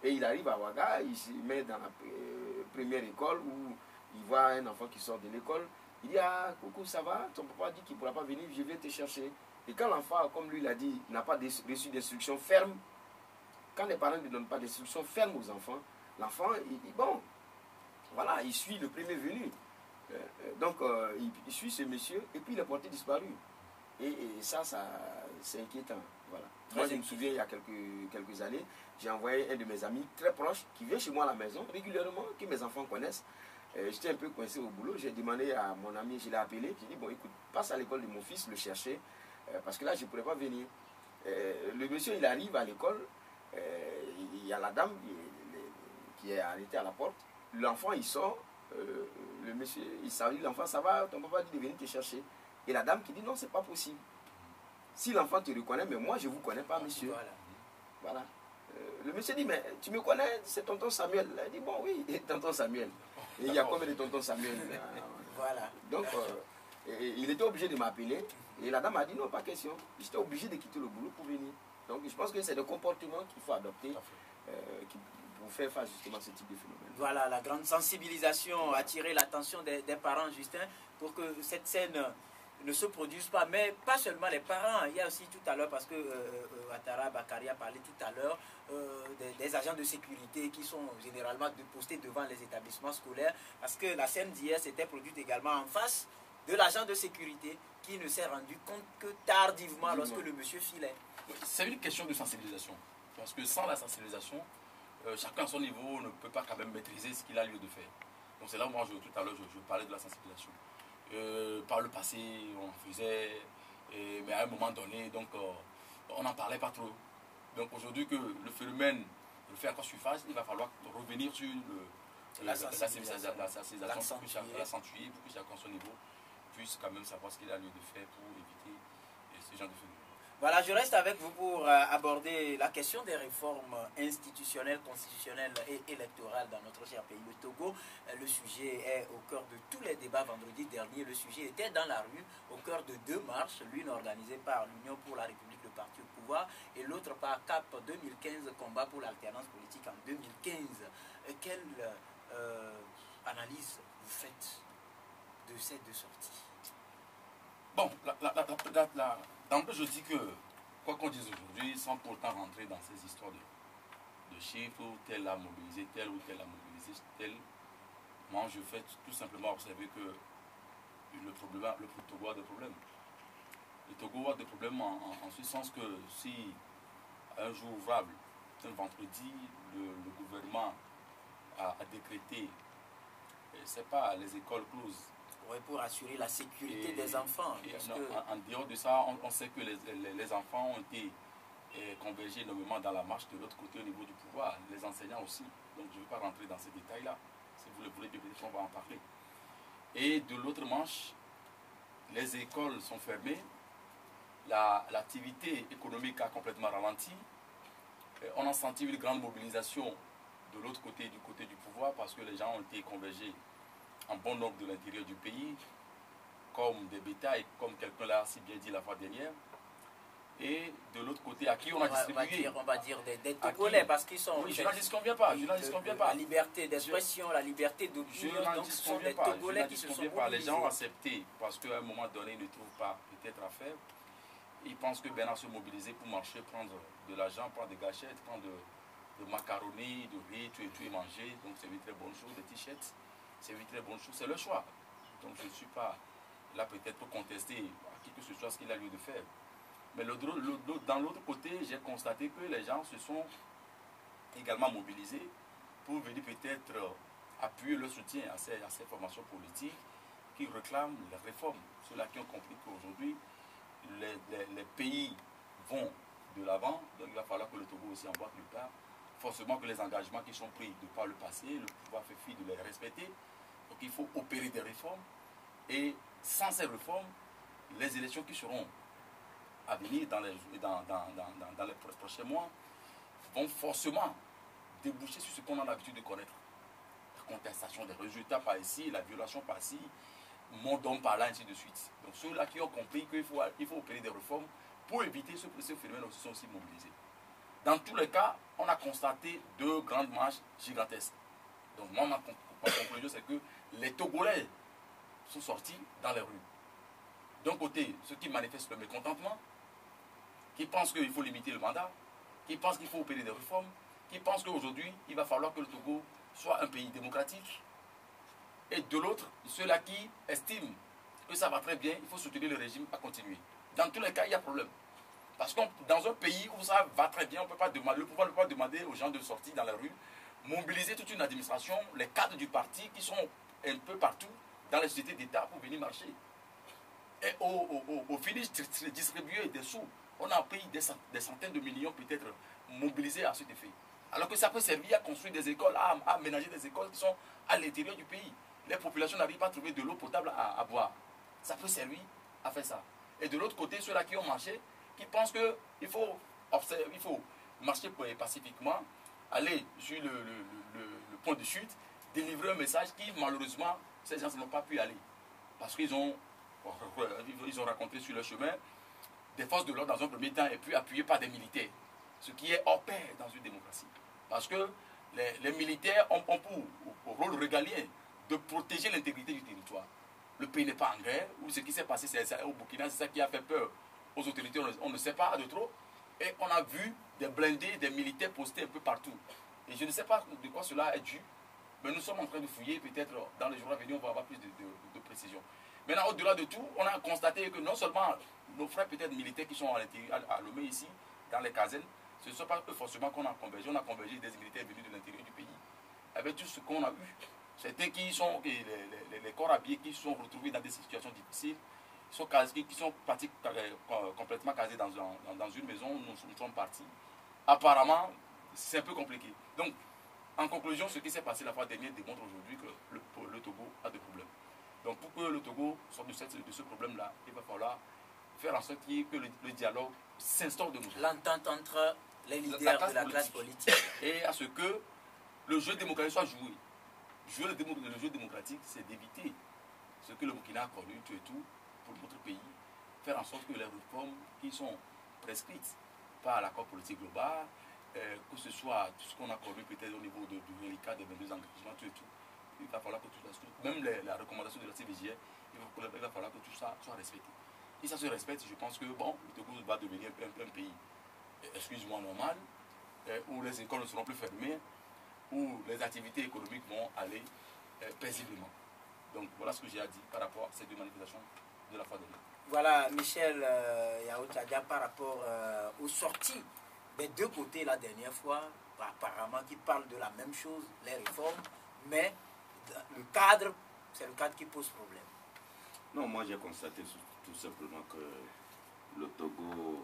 Et il arrive à Ouaga, il se met dans la première école où il voit un enfant qui sort de l'école. Il dit ah, coucou, ça va? Ton papa dit qu'il ne pourra pas venir, je vais te chercher. Et quand l'enfant, comme lui l'a dit, n'a pas reçu d'instructions fermes, quand les parents ne donnent pas d'instructions fermes aux enfants, l'enfant, bon, voilà, il suit le premier venu. Donc, il suit ce monsieur et puis il est porté disparu. Et ça c'est inquiétant. Voilà. Moi, je me souviens, il y a quelques années, j'ai envoyé un de mes amis très proche qui vient chez moi à la maison régulièrement, que mes enfants connaissent. J'étais un peu coincé au boulot. J'ai demandé à mon ami, je l'ai appelé. J'ai dit, bon, écoute, passe à l'école de mon fils, le chercher, parce que là, je ne pourrais pas venir. Le monsieur, il arrive à l'école. Il y a la dame qui est arrêtée à la porte. L'enfant, il sort. Le monsieur, il salue l'enfant, ça va, ton papa dit de venir te chercher. Et la dame qui dit non, c'est pas possible. Si l'enfant te reconnaît, mais moi je ne vous connais pas, monsieur. Voilà. Le monsieur dit, mais tu me connais, c'est tonton Samuel. Il dit, bon oui, tonton Samuel. Et il y a combien de tonton Samuel? Voilà. Donc, il était obligé de m'appeler. Et la dame a dit, non, pas question. J'étais obligé de quitter le boulot pour venir. Donc, je pense que c'est des comportements qu'il faut adopter pour faire face justement à ce type de phénomène. Voilà, la grande sensibilisation, attirer l'attention des parents, Justin, pour que cette scène ne se produise pas. Mais pas seulement les parents, il y a aussi tout à l'heure, parce que Ouattara Bakari a parlé tout à l'heure, des agents de sécurité qui sont généralement postés devant les établissements scolaires, parce que la scène d'hier s'était produite également en face de l'agent de sécurité qui ne s'est rendu compte que tardivement lorsque le monsieur filait. C'est une question de sensibilisation, parce que sans la sensibilisation, chacun à son niveau ne peut pas quand même maîtriser ce qu'il a lieu de faire. Donc c'est là où moi, tout à l'heure, je parlais de la sensibilisation. Par le passé, on en faisait, mais à un moment donné, donc, on n'en parlait pas trop. Donc aujourd'hui que le phénomène le fait encore surface, il va falloir revenir sur la sensibilisation pour l'accentuer, pour que chacun à son niveau puisse quand même savoir ce qu'il a lieu de faire pour éviter ce genre de phénomène. Voilà, je reste avec vous pour aborder la question des réformes institutionnelles, constitutionnelles et électorales dans notre cher pays, le Togo. Le sujet est au cœur de tous les débats vendredi dernier. Le sujet était dans la rue, au cœur de deux marches, l'une organisée par l'Union pour la République, le parti au pouvoir, et l'autre par CAP 2015, combat pour l'alternance politique en 2015. Quelle analyse vous faites de ces deux sorties? Bon, d'emblée, je dis que, quoi qu'on dise aujourd'hui, sans pourtant rentrer dans ces histoires de chiffres, tel a mobilisé, tel ou tel a mobilisé, tel, moi je fais tout simplement observer que le Togo a des problèmes. Le Togo a des problèmes en ce sens que si un jour ouvrable, un vendredi, le gouvernement a décrété, c'est pas les écoles closes, pour assurer la sécurité des enfants. En dehors de ça, on sait que les enfants ont été convergés énormément dans la marche de l'autre côté au niveau du pouvoir, les enseignants aussi. Donc je ne vais pas rentrer dans ces détails-là. Si vous le voulez, on va en parler. Et de l'autre manche, les écoles sont fermées, l'activité économique a complètement ralenti. On a senti une grande mobilisation de l'autre côté, du côté du pouvoir, parce que les gens ont été convergés en bon nombre de l'intérieur du pays, comme des bétails, comme quelqu'un l'a si bien dit la fois dernière. Et de l'autre côté, à qui on a distribué. On va dire des Togolais, parce qu'ils sont... Oui, je n'en disconviens pas, La liberté d'expression, la liberté d'opinion, donc ce sont des Togolais qui se sont mobilisés. Les gens ont accepté, parce qu'à un moment donné, ils ne trouvent pas peut-être à faire. Ils pensent que Bernard se mobiliser pour marcher, prendre de l'argent, prendre des gâchettes, prendre de macaroni, de riz, tout et manger. Donc c'est une très bonne chose, des t-shirts. C'est une très bonne chose, c'est le choix. Donc je ne suis pas là peut-être pour contester à qui que ce soit ce qu'il a lieu de faire. Mais dans l'autre côté, j'ai constaté que les gens se sont également mobilisés pour venir peut-être appuyer le soutien à ces formations politiques qui réclament les réformes. Ceux-là qui ont compris qu'aujourd'hui, les pays vont de l'avant, donc il va falloir que le Togo aussi emboîte le pas. Forcément que les engagements qui sont pris de par le passé, le pouvoir fait fi de les respecter. Donc il faut opérer des réformes. Et sans ces réformes, les élections qui seront à venir dans les prochains mois vont forcément déboucher sur ce qu'on a l'habitude de connaître. La contestation des résultats par ici, la violation par ici, mon don par là, ainsi de suite. Donc ceux-là qui ont compris qu'il faut opérer des réformes pour éviter ce phénomène aussi sont aussi mobilisés. Dans tous les cas, on a constaté deux grandes marches gigantesques. Donc moi, ma conclusion, c'est que les Togolais sont sortis dans les rues. D'un côté, ceux qui manifestent le mécontentement, qui pensent qu'il faut limiter le mandat, qui pensent qu'il faut opérer des réformes, qui pensent qu'aujourd'hui, il va falloir que le Togo soit un pays démocratique. Et de l'autre, ceux-là qui estiment que ça va très bien, il faut soutenir le régime à continuer. Dans tous les cas, il y a problème. Parce que dans un pays où ça va très bien, on peut pas demander, le pouvoir ne peut pas demander aux gens de sortir dans la rue, mobiliser toute une administration, les cadres du parti qui sont un peu partout dans les sociétés d'État pour venir marcher. Et au finish, distribuer des sous, on a pris des centaines de millions peut-être mobilisés à cet effet. Alors que ça peut servir à construire des écoles, à aménager des écoles qui sont à l'intérieur du pays. Les populations n'arrivent pas à trouver de l'eau potable à boire. Ça peut servir à faire ça. Et de l'autre côté, ceux-là qui ont marché, qui pensent qu'il faut marcher pacifiquement, aller sur le point de chute, délivrer un message qui, malheureusement, ces gens n'ont pas pu aller. Parce qu'ils ont rencontré sur leur chemin des forces de l'ordre dans un premier temps et puis appuyés par des militaires. Ce qui est hors pair dans une démocratie. Parce que les militaires ont pour rôle régalien de protéger l'intégrité du territoire. Le pays n'est pas en guerre, ou ce qui s'est passé au Burkina, c'est ça qui a fait peur aux autorités, on ne sait pas de trop. Et on a vu des blindés, des militaires postés un peu partout. Et je ne sais pas de quoi cela est dû, mais nous sommes en train de fouiller, peut-être dans les jours à venir, on va avoir plus de précision. Maintenant, au-delà de tout, on a constaté que non seulement nos frères peut-être militaires qui sont à Lomé ici, dans les casernes, ce ne sont pas eux forcément qu'on a convergé. On a convergé des militaires venus de l'intérieur du pays. Avec tout ce qu'on a eu. Certains qui sont, les corps habillés qui sont retrouvés dans des situations difficiles, qui sont partis complètement casés dans une maison où nous sommes partis. Apparemment, c'est un peu compliqué. Donc, en conclusion, ce qui s'est passé la fois dernière démontre aujourd'hui que le Togo a des problèmes. Donc, pour que le Togo sorte de ce problème-là, il va falloir faire en sorte que le dialogue s'instaure de nouveau. L'entente entre les leaders de la classe politique. Et à ce que le jeu démocratique soit joué. Jouer le jeu démocratique, c'est d'éviter ce que le Burkina a connu, tout et tout, pour notre pays. Faire en sorte que les réformes qui sont prescrites par l'accord politique global, que ce soit tout ce qu'on a connu peut-être au niveau du reliquat des 22 engagements, tout et tout, il va falloir que tout ça, même la recommandation de la CVJR, il va falloir que tout ça soit respecté. Si ça se respecte, je pense que bon, le Togo va devenir un pays, excuse-moi, normal, où les écoles ne seront plus fermées, où les activités économiques vont aller paisiblement. Donc voilà ce que j'ai à dire par rapport à ces deux manifestations de la fois dernière. Voilà, Michel Yaoutadia, par rapport aux sorties des deux côtés la dernière fois, apparemment qui parlent de la même chose, les réformes, mais le cadre, c'est le cadre qui pose problème. Non, moi j'ai constaté tout simplement que le Togo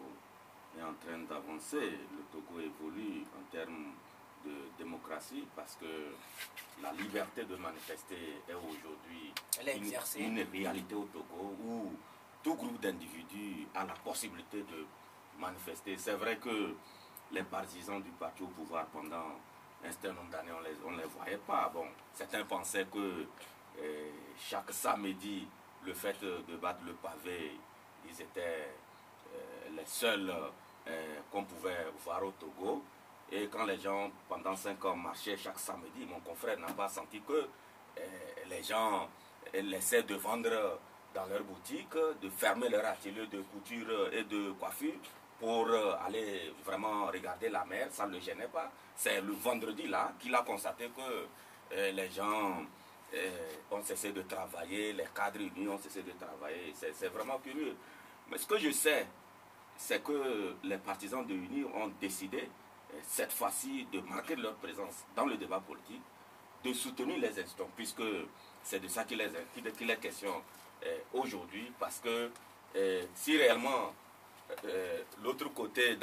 est en train d'avancer. Le Togo évolue en termes de démocratie parce que la liberté de manifester est aujourd'hui une réalité au Togo où tout groupe d'individus a la possibilité de manifester. C'est vrai que les partisans du parti au pouvoir pendant un certain nombre d'années, on ne les voyait pas. Bon, certains pensaient que chaque samedi, le fait de battre le pavé, ils étaient les seuls qu'on pouvait voir au Togo. Et quand les gens, pendant 5 ans, marchaient chaque samedi, mon confrère n'a pas senti que les gens laissaient de vendre dans leur boutique, de fermer leur atelier de couture et de coiffure pour aller vraiment regarder la mer, ça ne le gênait pas. C'est le vendredi là qu'il a constaté que les gens ont cessé de travailler, les cadres unis ont cessé de travailler. C'est vraiment curieux. Mais ce que je sais, c'est que les partisans de l'UNI ont décidé cette fois-ci de marquer leur présence dans le débat politique, de soutenir les instants, puisque c'est de ça qu'il est question aujourd'hui, parce que si réellement de l'autre côté,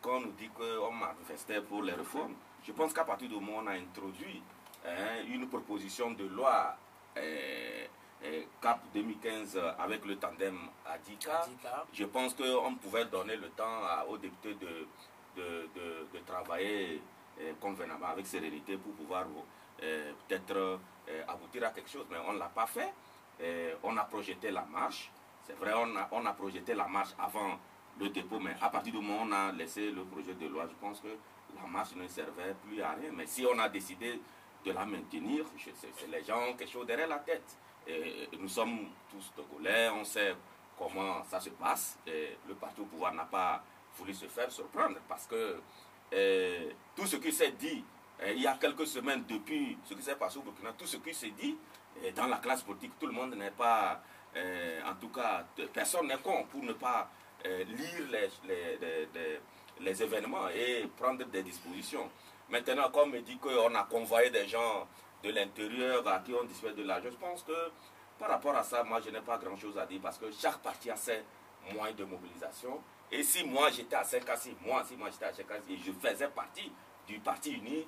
quand on nous dit qu'on manifestait pour les réformes, je pense qu'à partir du moment où on a introduit une proposition de loi CAP 2015 avec le tandem Adika, je pense qu'on pouvait donner le temps aux députés de travailler convenablement, avec sérénité, pour pouvoir peut-être aboutir à quelque chose. Mais on ne l'a pas fait. On a projeté la marche. C'est vrai, on a projeté la marche avant le dépôt, mais à partir du moment où on a laissé le projet de loi, je pense que la marche ne servait plus à rien. Mais si on a décidé de la maintenir, c'est les gens ont quelque chose derrière la tête. Et nous sommes tous Togolais, on sait comment ça se passe. Et le parti au pouvoir n'a pas voulu se faire surprendre parce que tout ce qui s'est dit il y a quelques semaines depuis ce qui s'est passé au Burkina, tout ce qui s'est dit dans la classe politique, tout le monde n'est pas, en tout cas, personne n'est con pour ne pas lire les événements et prendre des dispositions. Maintenant, comme on me dit qu'on a convoyé des gens de l'intérieur à qui on dispose de l'argent, je pense que par rapport à ça, moi je n'ai pas grand chose à dire parce que chaque parti a ses moyens de mobilisation. Et si moi j'étais à Senkassi, si moi j'étais à Senkassi et je faisais partie du parti uni,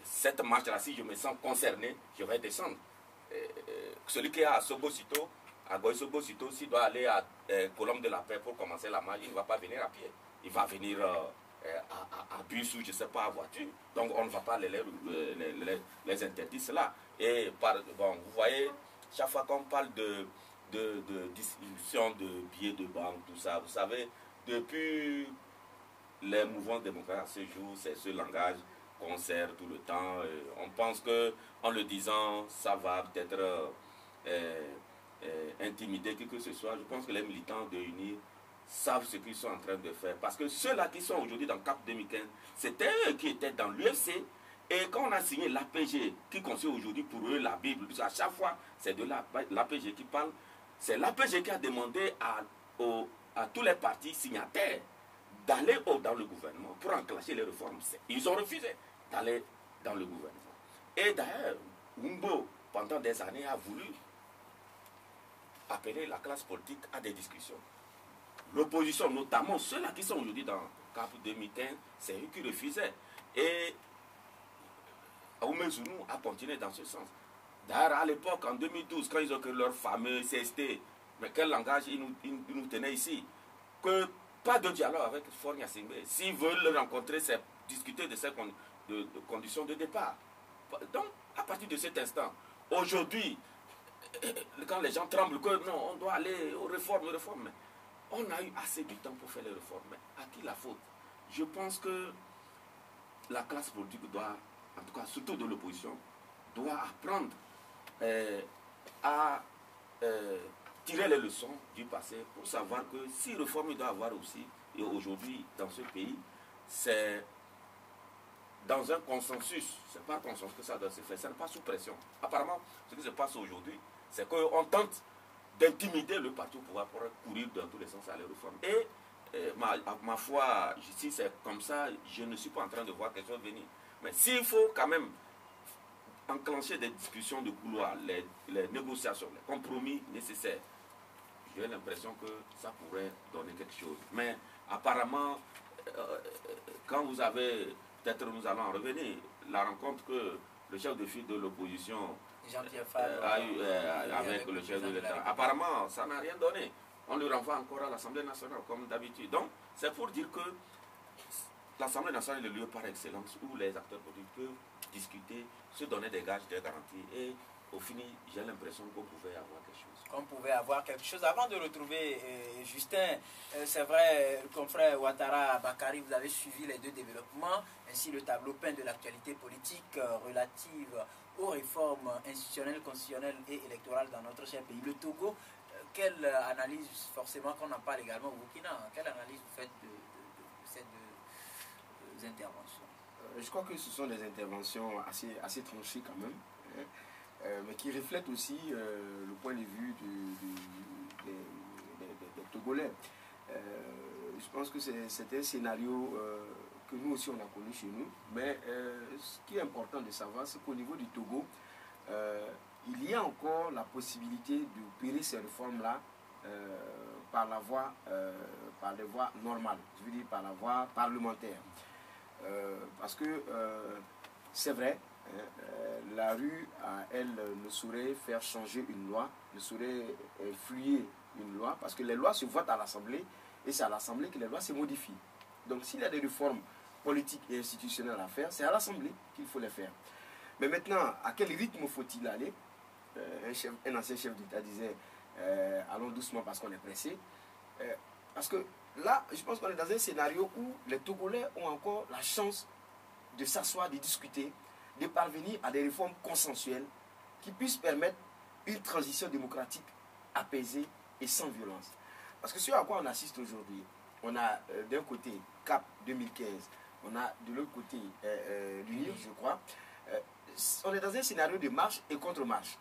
cette marche-là, si je me sens concerné, je vais descendre. Celui qui est à Sobosito, à Goïsobosito, s'il doit aller à Colombe de la Paix pour commencer la marche, il ne va pas venir à pied. il va venir à bus ou je ne sais pas, à voiture. Donc on ne va pas les interdire cela. Et bon, vous voyez, chaque fois qu'on parle de distribution de billets de banque, tout ça, vous savez, depuis les mouvements démocratiques à ce jour, c'est ce langage qu'on sert tout le temps. On pense qu'en le disant, ça va peut-être intimider qui que ce soit. Je pense que les militants de UNIR savent ce qu'ils sont en train de faire. Parce que ceux-là qui sont aujourd'hui dans CAP 2015, c'était eux qui étaient dans l'UFC. Et quand on a signé l'APG, qui considère aujourd'hui pour eux la Bible, à chaque fois, c'est de l'APG qui parle, c'est l'APG qui a demandé à tous les partis signataires d'aller dans le gouvernement pour enclencher les réformes. Ils ont refusé d'aller dans le gouvernement. Et d'ailleurs, Wumbo, pendant des années, a voulu appeler la classe politique à des discussions. L'opposition, notamment ceux-là qui sont aujourd'hui dans CAP 2015, c'est eux qui refusaient. Et Oumezounou a continué dans ce sens. D'ailleurs, à l'époque, en 2012, quand ils ont créé leur fameux CST, mais quel langage ils nous tenaient ici? Que pas de dialogue avec Faure Gnassingbé. S'ils veulent le rencontrer, c'est discuter de ces conditions de départ. Donc, à partir de cet instant, aujourd'hui, quand les gens tremblent que non, on doit aller aux réformes, on a eu assez de temps pour faire les réformes. Mais à qui la faute? Je pense que la classe politique doit, en tout cas surtout de l'opposition, doit apprendre à tirer les leçons du passé pour savoir que si réforme il doit avoir aussi, et aujourd'hui dans ce pays, c'est dans un consensus, c'est pas un consensus que ça doit se faire, ça n'est pas sous pression. Apparemment, ce qui se passe aujourd'hui, c'est qu'on tente d'intimider le parti au pouvoir pour courir dans tous les sens à la réforme. Et ma foi, si c'est comme ça, je ne suis pas en train de voir quelque chose venir. Mais s'il faut quand même enclencher des discussions de couloir, les négociations, les compromis nécessaires, j'ai l'impression que ça pourrait donner quelque chose. Mais apparemment, quand vous avez, peut-être nous allons en revenir, la rencontre que le chef de file de l'opposition a eu avec le chef de l'État, apparemment, ça n'a rien donné. On le renvoie encore à l'Assemblée nationale, comme d'habitude. Donc, c'est pour dire que l'Assemblée nationale est le lieu par excellence où les acteurs politiques peuvent discuter, se donner des gages, des garanties. Et au final, j'ai l'impression qu'on pouvait avoir quelque chose. Qu'on pouvait avoir quelque chose. Avant de retrouver Justin, c'est vrai, confrère Ouattara Bakari, vous avez suivi les deux développements, ainsi le tableau peint de l'actualité politique relative aux réformes institutionnelles, constitutionnelles et électorales dans notre cher pays. Le Togo, quelle analyse, forcément qu'on en parle également au Burkina, quelle analyse vous faites de ces deux interventions? Je crois que ce sont des interventions assez tranchées quand même, mais qui reflètent aussi le point de vue des Togolais. Je pense que c'est un scénario que nous aussi on a connu chez nous, mais ce qui est important de savoir, c'est qu'au niveau du Togo, il y a encore la possibilité d'opérer ces réformes-là par les voies normales, je veux dire par la voie parlementaire. Parce que c'est vrai, la rue, elle, ne saurait faire changer une loi, ne saurait influer une loi, parce que les lois se votent à l'Assemblée, et c'est à l'Assemblée que les lois se modifient. Donc s'il y a des réformes politiques et institutionnelles à faire, c'est à l'Assemblée qu'il faut les faire. Mais maintenant, à quel rythme faut-il aller? Un ancien chef d'État disait allons doucement parce qu'on est pressé. Parce que là, je pense qu'on est dans un scénario où les Togolais ont encore la chance de s'asseoir, de discuter, de parvenir à des réformes consensuelles qui puissent permettre une transition démocratique apaisée et sans violence. Parce que ce à quoi on assiste aujourd'hui, on a d'un côté CAP 2015, on a de l'autre côté l'UNIR, je crois. On est dans un scénario de marche et contre-marche.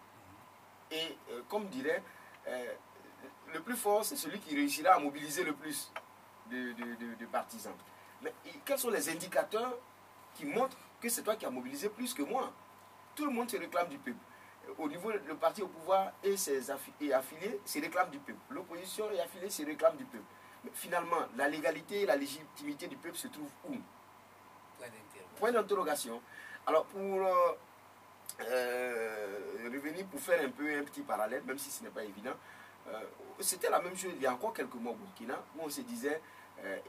Et comme dirait, le plus fort, c'est celui qui réussira à mobiliser le plus de partisans. Mais quels sont les indicateurs qui montrent que c'est toi qui as mobilisé plus que moi? Tout le monde se réclame du peuple. Au niveau du parti au pouvoir et ses affiliés se réclament du peuple. L'opposition et affiliée se réclament du peuple. Mais finalement, la légalité et la légitimité du peuple se trouvent où? Point d'interrogation. Alors, pour revenir, pour faire un petit parallèle, même si ce n'est pas évident, c'était la même chose il y a encore quelques mois au Burkina, où on se disait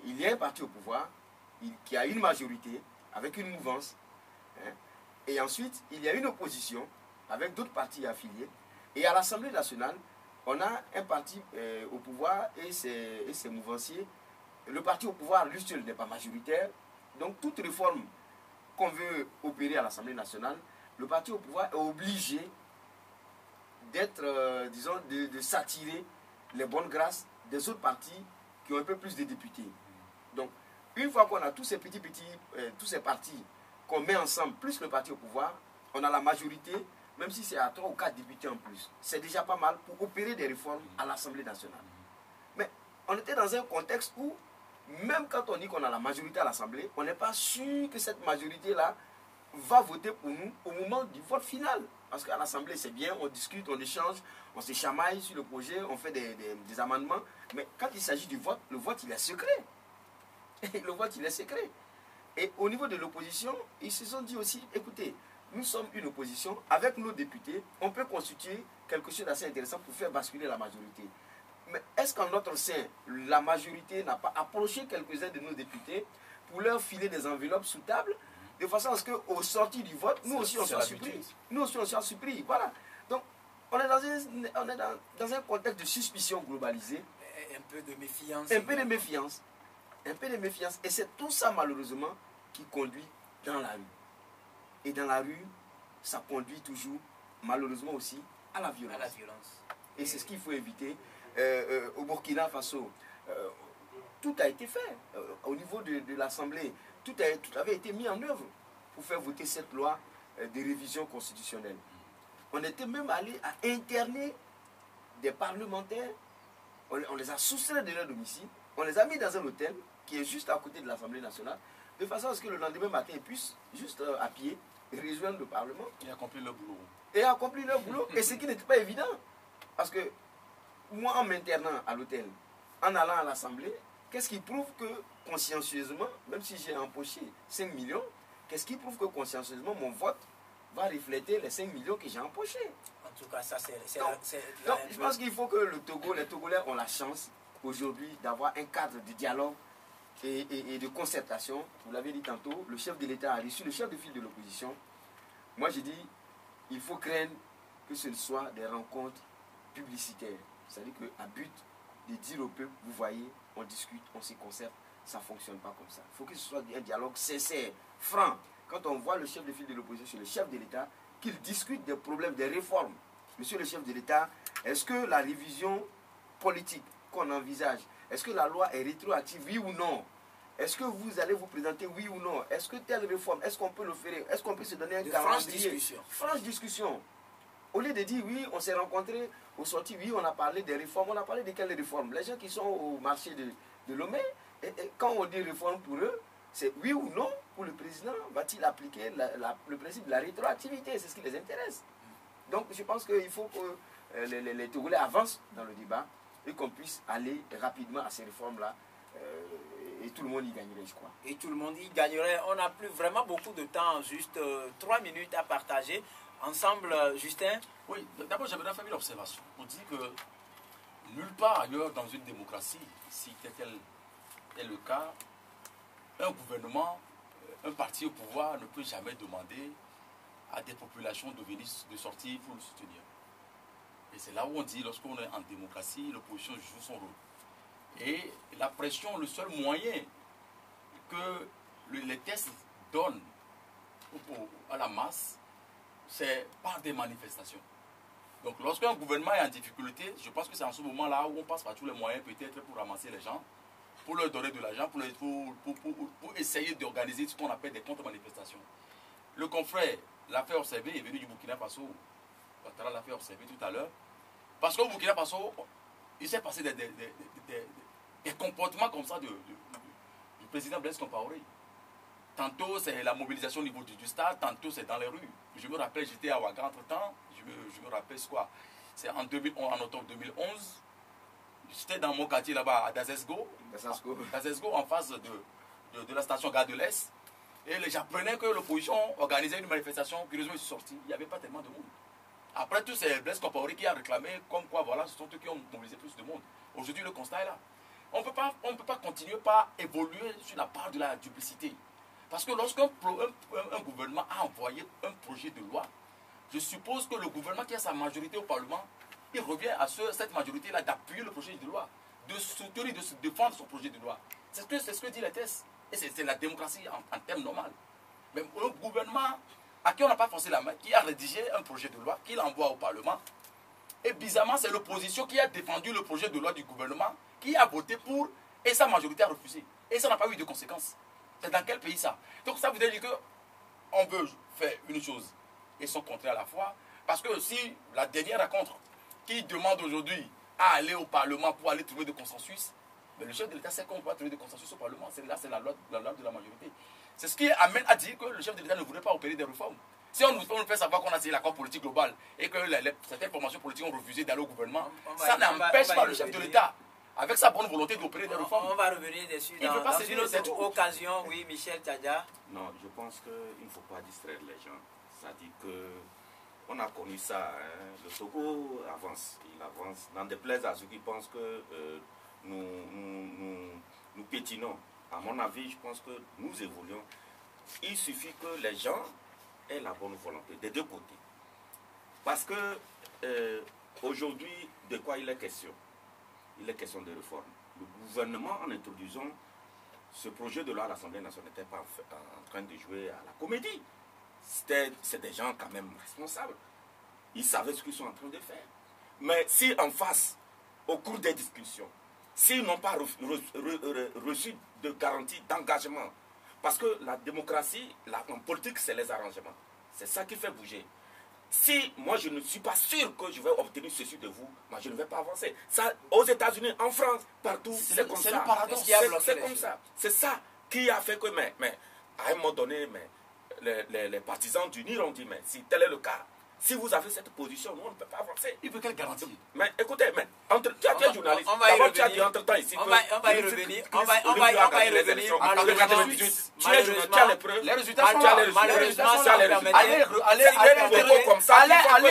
il y a un parti au pouvoir qui a une majorité avec une mouvance. Hein, et ensuite, il y a une opposition avec d'autres partis affiliés. Et à l'Assemblée nationale, on a un parti au pouvoir et ses mouvanciers. Le parti au pouvoir, lui seul, n'est pas majoritaire. Donc, toute réforme qu'on veut opérer à l'Assemblée nationale, le parti au pouvoir est obligé d'être, disons, de s'attirer les bonnes grâces des autres partis qui ont un peu plus de députés. Donc, une fois qu'on a tous ces tous ces partis qu'on met ensemble, plus le parti au pouvoir, on a la majorité, même si c'est à 3 ou 4 députés en plus. C'est déjà pas mal pour opérer des réformes à l'Assemblée nationale. Mais on était dans un contexte où, même quand on dit qu'on a la majorité à l'Assemblée, on n'est pas sûr que cette majorité-là va voter pour nous au moment du vote final. Parce qu'à l'Assemblée, c'est bien, on discute, on échange, on se chamaille sur le projet, on fait des amendements. Mais quand il s'agit du vote, le vote, il est secret. Le vote, il est secret. Et au niveau de l'opposition, ils se sont dit aussi, écoutez, nous sommes une opposition, avec nos députés, on peut constituer quelque chose d'assez intéressant pour faire basculer la majorité. Mais est-ce qu'en notre sein, la majorité n'a pas approché quelques-uns de nos députés pour leur filer des enveloppes sous table, de façon à ce qu'au sorti du vote, nous aussi on soit surpris. Nous aussi on soit surpris. Voilà. Donc, on est dans un contexte de suspicion globalisée. Un peu de méfiance. Un peu de méfiance. Un peu de méfiance. Et c'est tout ça, malheureusement, qui conduit dans la rue. Et dans la rue, ça conduit toujours, malheureusement aussi, à la violence. Et c'est ce qu'il faut éviter. Au Burkina Faso, tout a été fait. Au niveau de l'Assemblée, tout avait été mis en œuvre pour faire voter cette loi de révision constitutionnelle. On était même allé à interner des parlementaires. On les a soustraits de leur domicile. On les a mis dans un hôtel qui est juste à côté de l'Assemblée nationale, de façon à ce que le lendemain matin, ils puissent juste à pied rejoindre le Parlement. Et accomplir leur boulot. Et ce qui n'était pas évident. Parce que moi, en m'internant à l'hôtel, en allant à l'Assemblée, qu'est-ce qui prouve que consciencieusement, même si j'ai empoché 5 millions, qu'est-ce qui prouve que consciencieusement, mon vote va refléter les 5 millions que j'ai empochés? En tout cas, ça c'est... Donc, je pense qu'il faut que les Togolais ont la chance aujourd'hui d'avoir un cadre de dialogue et de concertation. Vous l'avez dit tantôt, le chef de l'État a reçu le chef de file de l'opposition. Moi, j'ai dit, il faut craindre que ce ne soit des rencontres publicitaires. C'est-à-dire qu'à but de dire au peuple, vous voyez, on discute, on se concerte, ça ne fonctionne pas comme ça. Il faut que ce soit un dialogue sincère, franc. Quand on voit le chef de file de l'opposition, le chef de l'État, qu'il discute des problèmes, des réformes. Monsieur le chef de l'État, est-ce que la révision politique qu'on envisage, est-ce que la loi est rétroactive, oui ou non? Est-ce que vous allez vous présenter, oui ou non? Est-ce que telle réforme, est-ce qu'on peut le faire? Est-ce qu'on peut se donner un calendrier? Franche discussion. Au lieu de dire, oui, on s'est rencontrés au sorti, oui, on a parlé des réformes. On a parlé de quelles réformes? Les gens qui sont au marché de Lomé, et quand on dit réforme pour eux, c'est oui ou non pour le président, va-t-il appliquer le principe de la rétroactivité? C'est ce qui les intéresse. Donc, je pense qu'il faut que les Togolais avancent dans le débat et qu'on puisse aller rapidement à ces réformes-là. Et tout le monde y gagnerait, je crois. Et tout le monde y gagnerait. On n'a plus vraiment beaucoup de temps, juste 3 minutes à partager. Ensemble, Justin? Oui, d'abord, j'aimerais faire une observation. On dit que nulle part ailleurs dans une démocratie, si tel est le cas, un gouvernement, un parti au pouvoir ne peut jamais demander à des populations de sortir pour le soutenir. Et c'est là où on dit, lorsqu'on est en démocratie, l'opposition joue son rôle. Et la pression, le seul moyen que les tests donnent à la masse, c'est par des manifestations. Donc lorsqu'un gouvernement est en difficulté, je pense que c'est en ce moment-là où on passe par tous les moyens peut-être pour ramasser les gens, pour leur donner de l'argent, pour essayer d'organiser ce qu'on appelle des contre-manifestations. Le confrère l'a fait observer, il est venu du Burkina Faso, Ouattara l'a fait observer tout à l'heure, parce qu'au Burkina Faso, il s'est passé des comportements comme ça du président Blaise Compaoré. Tantôt c'est la mobilisation au niveau du stade, tantôt c'est dans les rues. Je me rappelle, j'étais à Ouaga entre-temps, je me rappelle c'est quoi. C'est en octobre 2011, j'étais dans mon quartier là-bas à Dazesgo, en face de la station Gare de l'Est. Et j'apprenais que l'opposition organisait une manifestation, curieusement je suis sorti, il n'y avait pas tellement de monde. Après tout, c'est Blaise Compaoré qui a réclamé comme quoi, voilà, ce sont eux qui ont mobilisé plus de monde. Aujourd'hui, le constat est là. On ne peut pas continuer par évoluer sur la part de la duplicité. Parce que lorsqu'un gouvernement a envoyé un projet de loi, je suppose que le gouvernement qui a sa majorité au Parlement, il revient à cette majorité-là d'appuyer le projet de loi, de soutenir, de se défendre son projet de loi. C'est ce que dit les tests. Et c'est la démocratie en termes normal. Mais un gouvernement à qui on n'a pas forcé la main, qui a rédigé un projet de loi, qui l'envoie au Parlement, et bizarrement, c'est l'opposition qui a défendu le projet de loi du gouvernement, qui a voté pour, et sa majorité a refusé. Et ça n'a pas eu de conséquences. C'est dans quel pays ça? Donc ça veut dire qu'on veut faire une chose et son contraire à la fois. Parce que si la dernière rencontre qui demande aujourd'hui à aller au Parlement pour aller trouver des consensus, mais le chef de l'État sait qu'on va trouver des consensus au Parlement. C'est la loi de la majorité. C'est ce qui amène à dire que le chef de l'État ne voulait pas opérer des réformes. Si on nous fait savoir qu'on a signé l'accord politique global et que certaines formations politiques ont refusé d'aller au gouvernement, ça n'empêche pas le chef de l'État, avec sa bonne volonté, d'opérer des réformes. On va revenir dessus dans une autre occasion. Oui, Michel Tchadja. Non, je pense qu'il ne faut pas distraire les gens. C'est-à-dire qu'on a connu ça. Hein. Le Togo avance. Il avance. N'en déplaise à ceux qui pensent que nous pétinons. À mon avis, je pense que nous évoluons. Il suffit que les gens aient la bonne volonté des deux côtés. Parce que aujourd'hui, de quoi il est question? Il est question de réforme. Le gouvernement, en introduisant ce projet de loi à l'Assemblée nationale, n'était pas en train de jouer à la comédie. C'est des gens quand même responsables. Ils savaient ce qu'ils sont en train de faire. Mais si en face, au cours des discussions, s'ils n'ont pas reçu de garantie d'engagement, parce que la démocratie, en politique, c'est les arrangements. C'est ça qui fait bouger. Si moi je ne suis pas sûr que je vais obtenir ceci de vous, moi je ne vais pas avancer. Ça, aux États-Unis, en France, partout, c'est comme ça. C'est comme ça. C'est ça qui a fait que, mais à un moment donné, les partisans d'UNIR ont dit, mais si tel est le cas, si vous avez cette position, nous on ne peut pas avancer. Il veut quelle garantie? Mais écoutez, tu es journaliste. D'abord, tu as dit entre-temps ici. On va y revenir. On va y revenir. Tu es journaliste, tu as les preuves. Les résultats sont là. Malheureusement, allez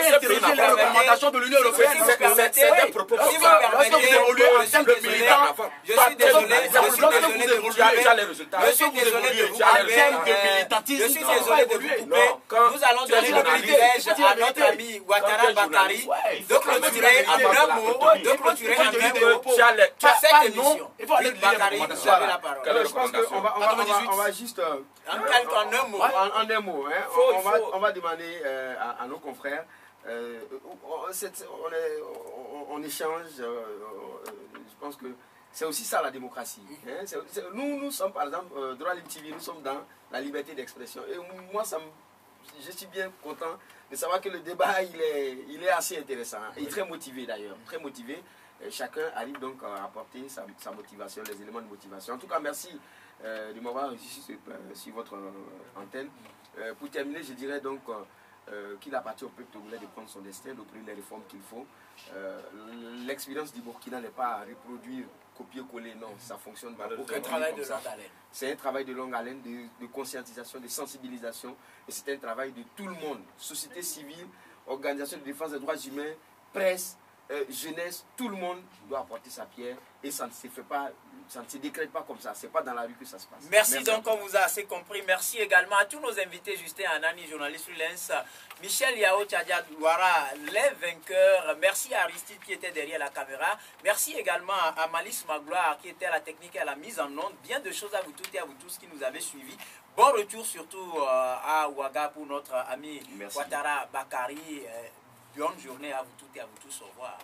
interroger les recommandations de l'Union européenne. C'est des propos comme ça. Lorsque vous évoluez en termes de militants, je suis désolé de vous couper. Nous allons donner le privilège à notre ami Ouattara Bakari de clôturer en un mot, cette émission. Bakari, vous avez la parole. Alors, je pense qu'on va juste... En un mot. En un mot. On va demander à nos confrères... on échange, je pense que c'est aussi ça la démocratie. Hein. Nous sommes par exemple, Droit Libre TV, nous sommes dans la liberté d'expression. Et moi, je suis bien content de savoir que le débat, il est assez intéressant. Et très motivé d'ailleurs, très motivé. Chacun arrive donc à apporter sa motivation, les éléments de motivation. En tout cas, merci de m'avoir reçu sur votre antenne. Pour terminer, je dirais donc... qu'il appartient au peuple togolais de prendre son destin, d'opérer les réformes qu'il faut. L'expérience du Burkina n'est pas à reproduire, copier-coller, non, ça fonctionne pas. C'est un travail de longue haleine. C'est un travail de longue haleine, de conscientisation, de sensibilisation, et c'est un travail de tout le monde, société civile, organisation de défense des droits humains, presse, jeunesse, tout le monde doit apporter sa pierre, et ça ne se fait pas, ça ne se décrète pas comme ça, c'est pas dans la rue que ça se passe. Merci donc, on vous a assez compris. Merci également à tous nos invités, Justin Anani, journaliste freelance, Michel Yao Tchadja Douara, les vainqueurs. Merci à Aristide qui était derrière la caméra. Merci également à Malice Magloire qui était à la technique et à la mise en onde. Bien de choses à vous toutes et à vous tous qui nous avez suivis. Bon retour surtout à Ouaga pour notre ami Ouattara Bakari. Bonne journée à vous toutes et à vous tous. Au revoir.